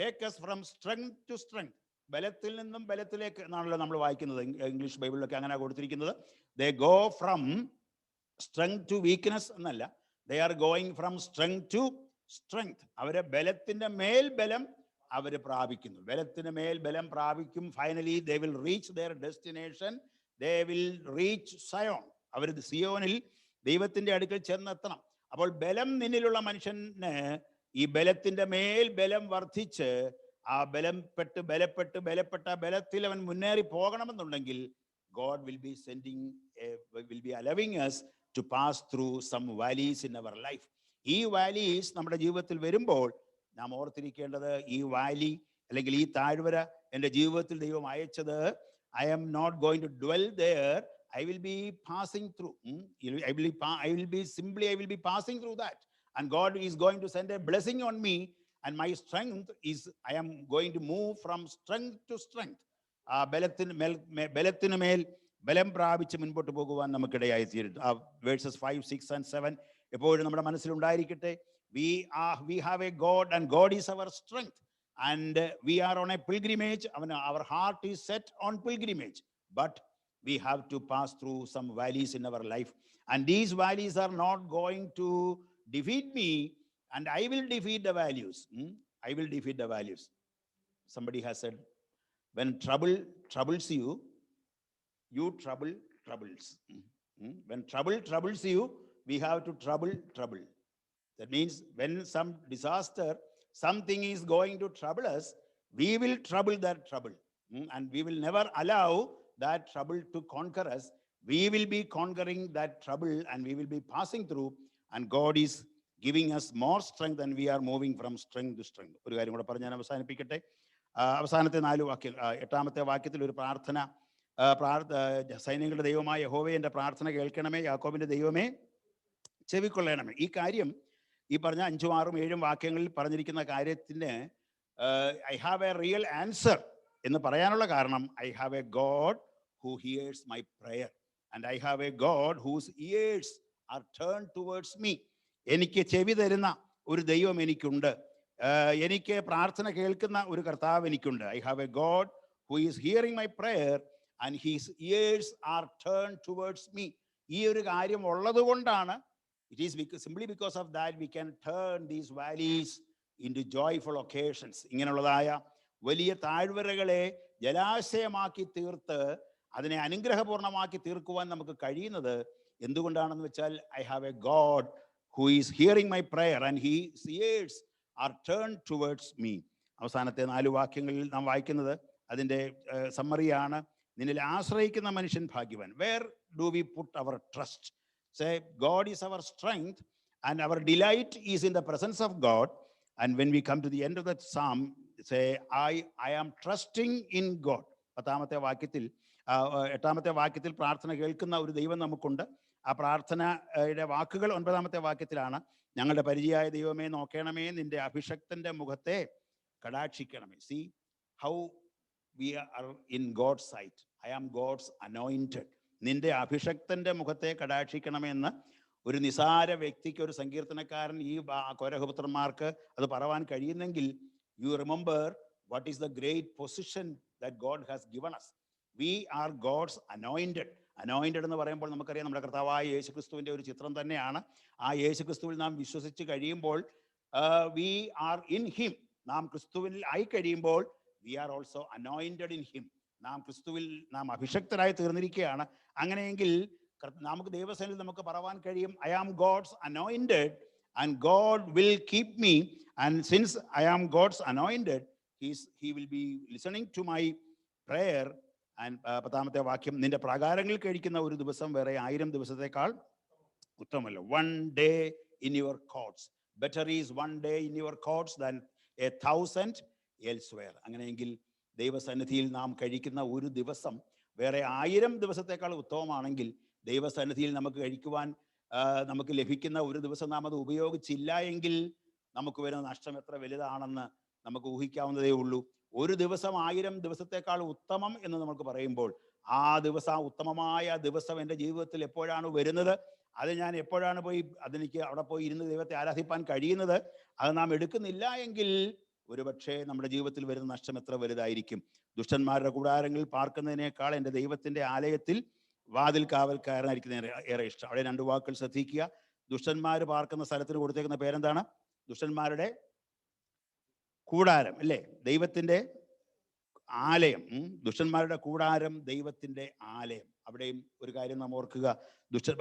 take us from strength to strength. ബലത്തിൽ നിന്നും ബലത്തിലേക്ക് എന്നാണല്ലോ നമ്മൾ വായിക്കുന്നത്. ഇംഗ്ലീഷ് ബൈബിളിലൊക്കെ അങ്ങനെ കൊടുത്തിരിക്കുന്നത്. They go from strength to weakness എന്നല്ല. They are going from strength to strength. അവരെ ബലത്തിന്റെ മേൽ ബലം അവർ പ്രാപിക്കുന്നു. ബലത്തിന് മേൽ ബലം പ്രാപിക്കും. Finally they will reach their destination. They will reach Zion. അവർ സിയോനിൽ ദൈവത്തിന്റെ അടുക്കൽ ചെന്നെത്തണം. അപ്പോൾ ബലം നിന്നിലുള്ള മനുഷ്യന് ഈ ബലത്തിന്റെ മേൽ ബലം വർദ്ധിച്ച് ആ ബലപ്പെട്ട ബലത്തിൽ അവൻ മുന്നേറി പോകണമെന്നുണ്ടെങ്കിൽ God will be allowing us to pass through some valleys in our life. ഈ വാലീസ് നമ്മുടെ ജീവിതത്തിൽ വരുമ്പോൾ നാം ഓർത്തിരിക്കേണ്ടത്, ഈ വാലി അല്ലെങ്കിൽ ഈ താഴ്വര എൻ്റെ ജീവിതത്തിൽ ദൈവം അയച്ചത്, I am not going to dwell there. I will be passing through. I will be passing through that. And God is going to send a blessing on me. And my strength is, I am going to move from strength to strength. ബലത്തിന് മേൽ ബലം പ്രാപിച്ച് മുൻപോട്ട് പോകുവാൻ നമുക്കിടയായി തീരും. വേഴ്സസ് 5, 6 and 7 എപ്പോഴും നമ്മുടെ മനസ്സിലുണ്ടായിരിക്കട്ടെ. We have a God and God is our strength. And we are on a pilgrimage. Our heart is set on pilgrimage. But we have to pass through some valleys in our life. And these valleys are not going to defeat me. And I will defeat the values. I will defeat the values. Somebody has said, when trouble troubles you, you trouble troubles. When trouble troubles you, we have to trouble. That means when some disaster, something is going to trouble us, we will trouble that trouble. And we will never allow that trouble to conquer us. We will be conquering that trouble and we will be passing through. And God is giving us more strength and we are moving from strength to strength. ഒരു കാര്യം കൂടെ പറഞ്ഞ് ഞാൻ അവസാനിപ്പിക്കട്ടെ. അവസാനത്തെ 4 വാക്യം, 8ാമത്തെ വാക്യത്തിൽ ഒരു പ്രാർത്ഥന, സൈന്യങ്ങളുടെ ദൈവമായ യഹോവേ എൻ്റെ പ്രാർത്ഥന കേൾക്കണമേ, യാക്കോബിന്റെ ദൈവമേ ചെവിക്കൊള്ളണമേ. ഈ കാര്യം ഈ പറഞ്ഞ 5, 6, 7 വാക്യങ്ങളിൽ പറഞ്ഞിരിക്കുന്ന കാര്യത്തിന് I have a real answer എന്ന് പറയാനുള്ള കാരണം, I have a God who hears my prayer and I have a God whose ears are turned towards me. എനിക്ക് ചെവി തരുന്ന ഒരു ദൈവം എനിക്കുണ്ട്. എനിക്ക് പ്രാർത്ഥന കേൾക്കുന്ന ഒരു കർത്താവ് എനിക്കുണ്ട്. I have a God who is hearing my prayer and his ears are turned towards me. ഈ ഒരു കാര്യം ഉള്ളത് കൊണ്ടാണ്, it is simply because of that we can turn these valleys into joyful occasions. ഇങ്ങനെയുള്ളതായ വലിയ താഴ്വരകളെ ജലാശയമാക്കി തീർത്ത് അതിനെ അനുഗ്രഹപൂർണമാക്കി തീർക്കുവാൻ നമുക്ക് കഴിയുന്നത് എന്തുകൊണ്ടാണെന്ന് വെച്ചാൽ, I have a God who is hearing my prayer and his ears are turned towards me. അവസാനത്തെ 4 വാക്യങ്ങളിൽ നാം വായിക്കുന്നത് അതിൻ്റെ സമ്മറിയാണ്. നിന്നിൽ ആശ്രയിക്കുന്ന മനുഷ്യൻ ഭാഗ്യവാൻ. Where do we put our trust? Say, God is our strength and our delight is in the presence of God. And when we come to the end of that psalm, say, I am trusting in God. 8ാമത്തെ വാക്യത്തിൽ പ്രാർത്ഥന കേൾക്കുന്ന ഒരു ദൈവം നമുക്കുണ്ട്. ആ പ്രാർത്ഥനയുടെ വാക്കുകൾ 9ാമത്തെ വാക്യത്തിലാണ്. ഞങ്ങളുടെ പരിചയമായ ദൈവമേ നോക്കണമേ, നിന്റെ അഭിഷക്തന്റെ മുഖത്തെ കടാക്ഷിക്കണമേ. See how we are in God's sight. I am God's anointed. നിന്റെ അഭിഷക്തന്റെ മുഖത്തെ കടാക്ഷിക്കണമെന്ന് ഒരു നിസാര വ്യക്തിക്ക്, ഒരു സങ്കീർത്തനക്കാരൻ, ഈ കോരഹപുത്രന്മാർക്ക് അത് പറവാൻ കഴിയുന്നെങ്കിൽ, you remember what is the great position that God has given us. We are God's anointed. Anointed എന്ന് പറയുമ്പോൾ നമുക്കറിയാം നമ്മുടെ കർത്താവായ യേശുക്രിസ്തുവിന്റെ ഒരു ചിത്രം തന്നെയാണ്. ആ യേശുക്രിസ്തുവിൽ നാം വിശ്വസിച്ച് കഴിയുമ്പോൾ, we are in him. നാം ക്രിസ്തുവിൽ ആയി കഴിയുമ്പോൾ we are also anointed in him. നാം ക്രിസ്തുവിൽ നാം അഭിഷക്തരായി തീർന്നിരിക്കുകയാണ്. അങ്ങനെയെങ്കിൽ നമുക്ക് ദൈവസേനയിൽ നമുക്ക് പറവാൻ കഴിയും, I am God's anointed and God will keep me. And since I am God's anointed, he will be listening to my prayer. And 10ാമത്തെ വാക്യം, നിന്റെ പ്രാകാരങ്ങളിൽ കഴിക്കുന്ന ഒരു ദിവസം വേറെ 1000 ദിവസത്തേക്കാൾ ഉത്തമമല്ല. 1 day in your courts. Better is 1 day in your courts than 1,000 elsewhere. അങ്ങനെയെങ്കിൽ ദൈവസന്നിധിയിൽ നാം കഴിക്കുന്ന ഒരു ദിവസം വേറെ 1000 ദിവസത്തേക്കാൾ ഉത്തമമാണെങ്കിൽ ദൈവസന്നിധിയിൽ നമുക്ക് കഴിക്കുവാൻ നമുക്ക് ലഭിക്കുന്ന ഒരു ദിവസം നാം അത് ഉപയോഗിച്ചില്ല എങ്കിൽ നമുക്ക് വരുന്ന നഷ്ടം എത്ര വലുതാണെന്ന് നമുക്ക് ഊഹിക്കാവുന്നതേ ഉള്ളൂ. ഒരു ദിവസം 1000 ദിവസത്തേക്കാൾ ഉത്തമം എന്ന് നമുക്ക് പറയുമ്പോൾ ആ ദിവസം, ഉത്തമമായ ദിവസം എൻ്റെ ജീവിതത്തിൽ എപ്പോഴാണ് വരുന്നത്, അത് ഞാൻ എപ്പോഴാണ് പോയി അതെനിക്ക് അവിടെ പോയി ഇരുന്ന് ദൈവത്തെ ആരാധിപ്പാൻ കഴിയുന്നത്, അത് നാം എടുക്കുന്നില്ല എങ്കിൽ ഒരുപക്ഷെ നമ്മുടെ ജീവിതത്തിൽ വരുന്ന നഷ്ടം എത്ര വലുതായിരിക്കും. ദുഷ്ടന്മാരുടെ കൂടാരങ്ങളിൽ പാർക്കുന്നതിനേക്കാൾ എൻ്റെ ദൈവത്തിൻ്റെ ആലയത്തിൽ വാതിൽ കാവൽക്കാരനായിരിക്കുന്നതിന് ഏറെ ഇഷ്ടം. അവിടെ 2 വാക്കുകൾ ശ്രദ്ധിക്കുക. ദുഷ്ടന്മാർ പാർക്കുന്ന സ്ഥലത്തിന് കൊടുത്തേക്കുന്ന പേരെന്താണ്? ദുഷ്ടന്മാരുടെ കൂടാരം, അല്ലേ? ദൈവത്തിൻ്റെ ആലയം. ദുഷ്ടന്മാരുടെ കൂടാരം, ദൈവത്തിൻ്റെ ആലയം. അവിടെയും ഒരു കാര്യം നാം ഓർക്കുക,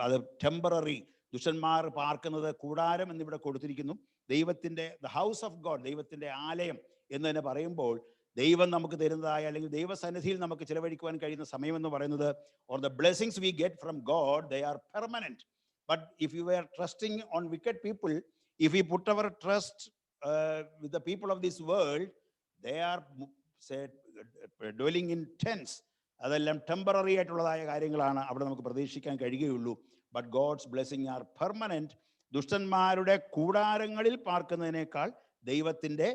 അത് ടെമ്പററി. ദുഷ്ടന്മാർ പാർക്കുന്നത് കൂടാരം എന്നിവിടെ കൊടുത്തിരിക്കുന്നു. ദൈവത്തിൻ്റെ ദ ഹൗസ് ഓഫ് ഗോഡ്, ദൈവത്തിൻ്റെ ആലയം എന്ന് തന്നെ പറയുമ്പോൾ ദൈവം നമുക്ക് തരുന്നതായ അല്ലെങ്കിൽ ദൈവസന്നിധിയിൽ നമുക്ക് ചിലവഴിക്കുവാൻ കഴിയുന്ന സമയം എന്ന് പറയുന്നത്, or the blessings we get from God, they are permanent. But if you were trusting on wicked people, if we put our trust with the people of this world, they are dwelling in tents. അതെല്ലാം ടെമ്പററി ആയിട്ടുള്ളതായ കാര്യങ്ങളാണ് അവിടെ നമുക്ക് പ്രതീക്ഷിക്കാൻ കഴിയുകയുള്ളൂ. But God's blessing are permanent. ദുഷ്ടന്മാരുടെ കൂടാരങ്ങളിൽ പാർക്കുന്നതിനേക്കാൾ ദൈവത്തിൻ്റെ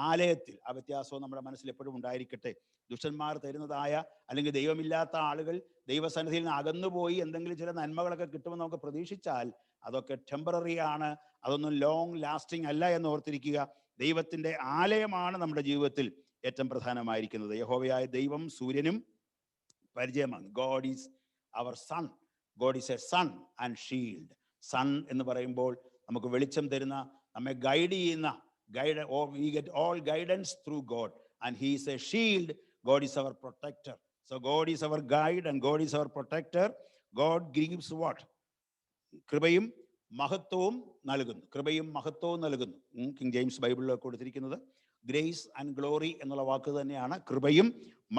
ആലയത്തിൽ, ആ വ്യത്യാസവും നമ്മുടെ മനസ്സിൽ എപ്പോഴും ഉണ്ടായിരിക്കട്ടെ. ദുഷ്ടന്മാർ തരുന്നതായ അല്ലെങ്കിൽ ദൈവമില്ലാത്ത ആളുകൾ ദൈവസന്നിധിയിൽ നിന്ന് അകന്നുപോയി എന്തെങ്കിലും ചില നന്മകളൊക്കെ കിട്ടുമെന്ന് നമുക്ക് പ്രതീക്ഷിച്ചാൽ അതൊക്കെ ടെമ്പററി ആണ്, അതൊന്നും ലോങ് ലാസ്റ്റിംഗ് അല്ല എന്ന് ഓർത്തിരിക്കുക. ദൈവത്തിൻ്റെ ആലയമാണ് നമ്മുടെ ജീവിതത്തിൽ ഏറ്റവും പ്രധാനമായിരിക്കുന്നത്. യഹോവയായ ദൈവം സൂര്യനും പരിചയമാണ്. God is our sun. God is a sun and shield. Sun എന്ന് പറയുമ്പോൾ നമുക്ക് വെളിച്ചം തരുന്ന, നമ്മെ ഗൈഡ് ചെയ്യുന്ന, we get all guidance through God, and he is a shield. God is our protector. So God is our guide and God is our protector. God gives what? കൃപയും മഹത്വവും നൽകുന്നു. കൃപയും മഹത്വവും നൽകുന്നു. കിങ് ജെയിംസ് ബൈബിളിൽ കൊടുത്തിരിക്കുന്നത് ഗ്രേസ് ആൻഡ് ഗ്ലോറി എന്നുള്ള വാക്ക് തന്നെയാണ്. കൃപയും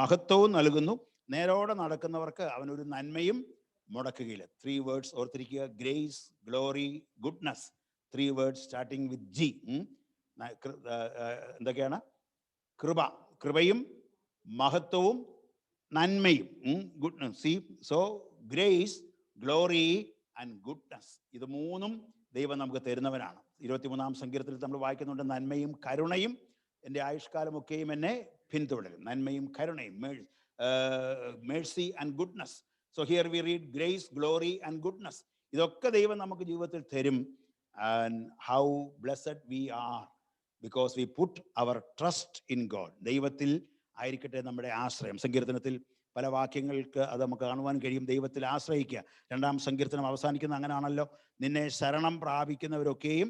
മഹത്വവും നൽകുന്നു. നേരോടെ നടക്കുന്നവർക്ക് അവനൊരു നന്മയും മുടക്കുകയില്ല. 3 words ഓർത്തിരിക്കുക: grace, glory, goodness. 3 words starting with G. എന്തൊക്കെയാണ്? കൃപ, കൃപയും മഹത്വവും നന്മയും. Goodness. C, so grace, glory and goodness, ഇത് 3ഉം ദൈവം നമുക്ക് തരുന്നവനാണ്. 23-ാം സങ്കീർത്തനത്തിൽ നമ്മൾ വായിക്കുന്നുണ്ട്, നന്മയും കരുണയും എൻ്റെ ആയുഷ്കാലമൊക്കെയും എന്നെ പിന്തുടരും. നന്മയും കരുണയും, mercy and goodness. So here we read grace, glory and goodness. ഇതൊക്കെ ദൈവം നമുക്ക് ജീവിതത്തിൽ തരും. And how blessed we are because we put our trust in God. ദൈവത്തിൽ ആയിരിക്കട്ടെ നമ്മുടെ ആശ്രയം. സങ്കീർത്തനത്തിൽ പല വാക്യങ്ങൾക്ക് അത് നമുക്ക് കാണുവാൻ കഴിയും. ദൈവത്തിൽ ആശ്രയിക്കുക. 2-ാം സങ്കീർത്തനം അവസാനിക്കുന്ന അങ്ങനെയാണല്ലോ, നിന്നെ ശരണം പ്രാപിക്കുന്നവരൊക്കെയും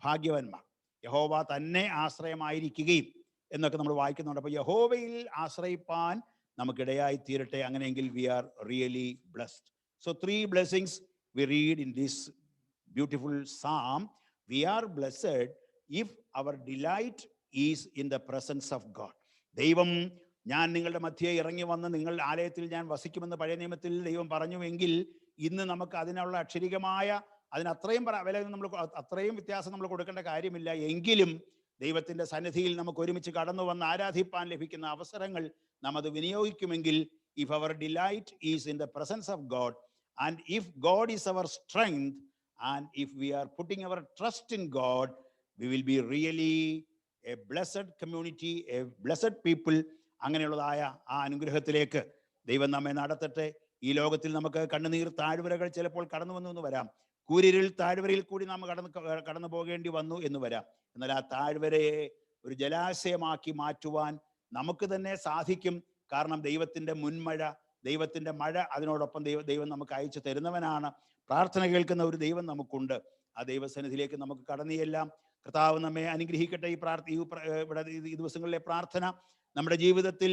ഭാഗ്യവാന്മാർ, യഹോവ തന്നെ ആശ്രയമായിരിക്കുകയും എന്നൊക്കെ നമ്മൾ വായിക്കുന്നുണ്ട്. അപ്പോൾ യഹോവയിൽ ആശ്രയിപ്പാൻ നമുക്കിടയായി തീരട്ടെ. അങ്ങനെയെങ്കിൽ we are really blessed. So 3 blessings we read in this beautiful psalm. We are blessed if our delight is in the presence of God. ദൈവം, ഞാൻ നിങ്ങളുടെ മധ്യേ ഇറങ്ങി വന്ന് നിങ്ങൾ ആലയത്തിൽ ഞാൻ വസിക്കുമെന്ന് പഴയ നിയമത്തിൽ ദൈവം പറഞ്ഞുവെങ്കിൽ ഇന്ന് നമുക്ക് അതിനുള്ള അക്ഷരികമായ അതിനത്രയും വില നമ്മൾ അത്രയും വ്യത്യാസം നമ്മൾ കൊടുക്കേണ്ട കാര്യമില്ല. എങ്കിലും ദൈവത്തിൻ്റെ സന്നിധിയിൽ നമുക്ക് ഒരുമിച്ച് കടന്നു വന്ന് ആരാധിപ്പാൻ ലഭിക്കുന്ന അവസരങ്ങൾ നാം അത് വിനിയോഗിക്കുമെങ്കിൽ, if our delight is in the presence of God and if God is our strength and if we are putting our trust in God, we will be really a blessed community, a blessed people. അങ്ങനെയുള്ളതായ ആ അനുഗ്രഹത്തിലേക്ക് ദൈവം നമ്മെ നടത്തട്ടെ. ഈ ലോകത്തിൽ നമുക്ക് കണ്ണുനീർ താഴ്വരകൾ ചിലപ്പോൾ കടന്നു വന്നു എന്ന് വരാം. കൂരിരുൾ താഴ്വരയിൽ കൂടി നാം കടന്നു പോകേണ്ടി വന്നു എന്ന് വരാം. എന്നാൽ ആ താഴ്വരയെ ഒരു ജലാശയമാക്കി മാറ്റുവാൻ നമുക്ക് തന്നെ സാധിക്കും. കാരണം ദൈവത്തിൻ്റെ മുൻമഴ, ദൈവത്തിൻ്റെ മഴ അതിനോടൊപ്പം ദൈവം നമുക്ക് അയച്ചു തരുന്നവനാണ്. പ്രാർത്ഥന കേൾക്കുന്ന ഒരു ദൈവം നമുക്കുണ്ട്. ആ ദൈവസന്നിധിയിലേക്ക് നമുക്ക് കടന്നു ചെല്ലാം. കർത്താവ് നമ്മെ അനുഗ്രഹിക്കട്ടെ. ഈ ദിവസങ്ങളിലെ പ്രാർത്ഥന നമ്മുടെ ജീവിതത്തിൽ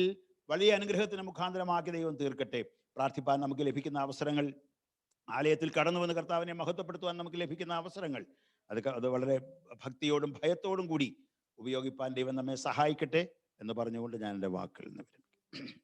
വലിയ അനുഗ്രഹത്തിന് മുഖാന്തരമാക്കി ദൈവം തീർക്കട്ടെ. പ്രാർത്ഥിപ്പാൻ നമുക്ക് ലഭിക്കുന്ന അവസരങ്ങൾ, ആലയത്തിൽ കടന്നു വന്ന് കർത്താവിനെ മഹത്വപ്പെടുത്തുവാൻ നമുക്ക് ലഭിക്കുന്ന അവസരങ്ങൾ, അത് വളരെ ഭക്തിയോടും ഭയത്തോടും കൂടി ഉപയോഗിപ്പാൻ ദൈവം നമ്മെ സഹായിക്കട്ടെ എന്ന് പറഞ്ഞുകൊണ്ട് ഞാൻ എൻ്റെ വാക്കുകളിൽ നിന്ന് വിരമിക്കും.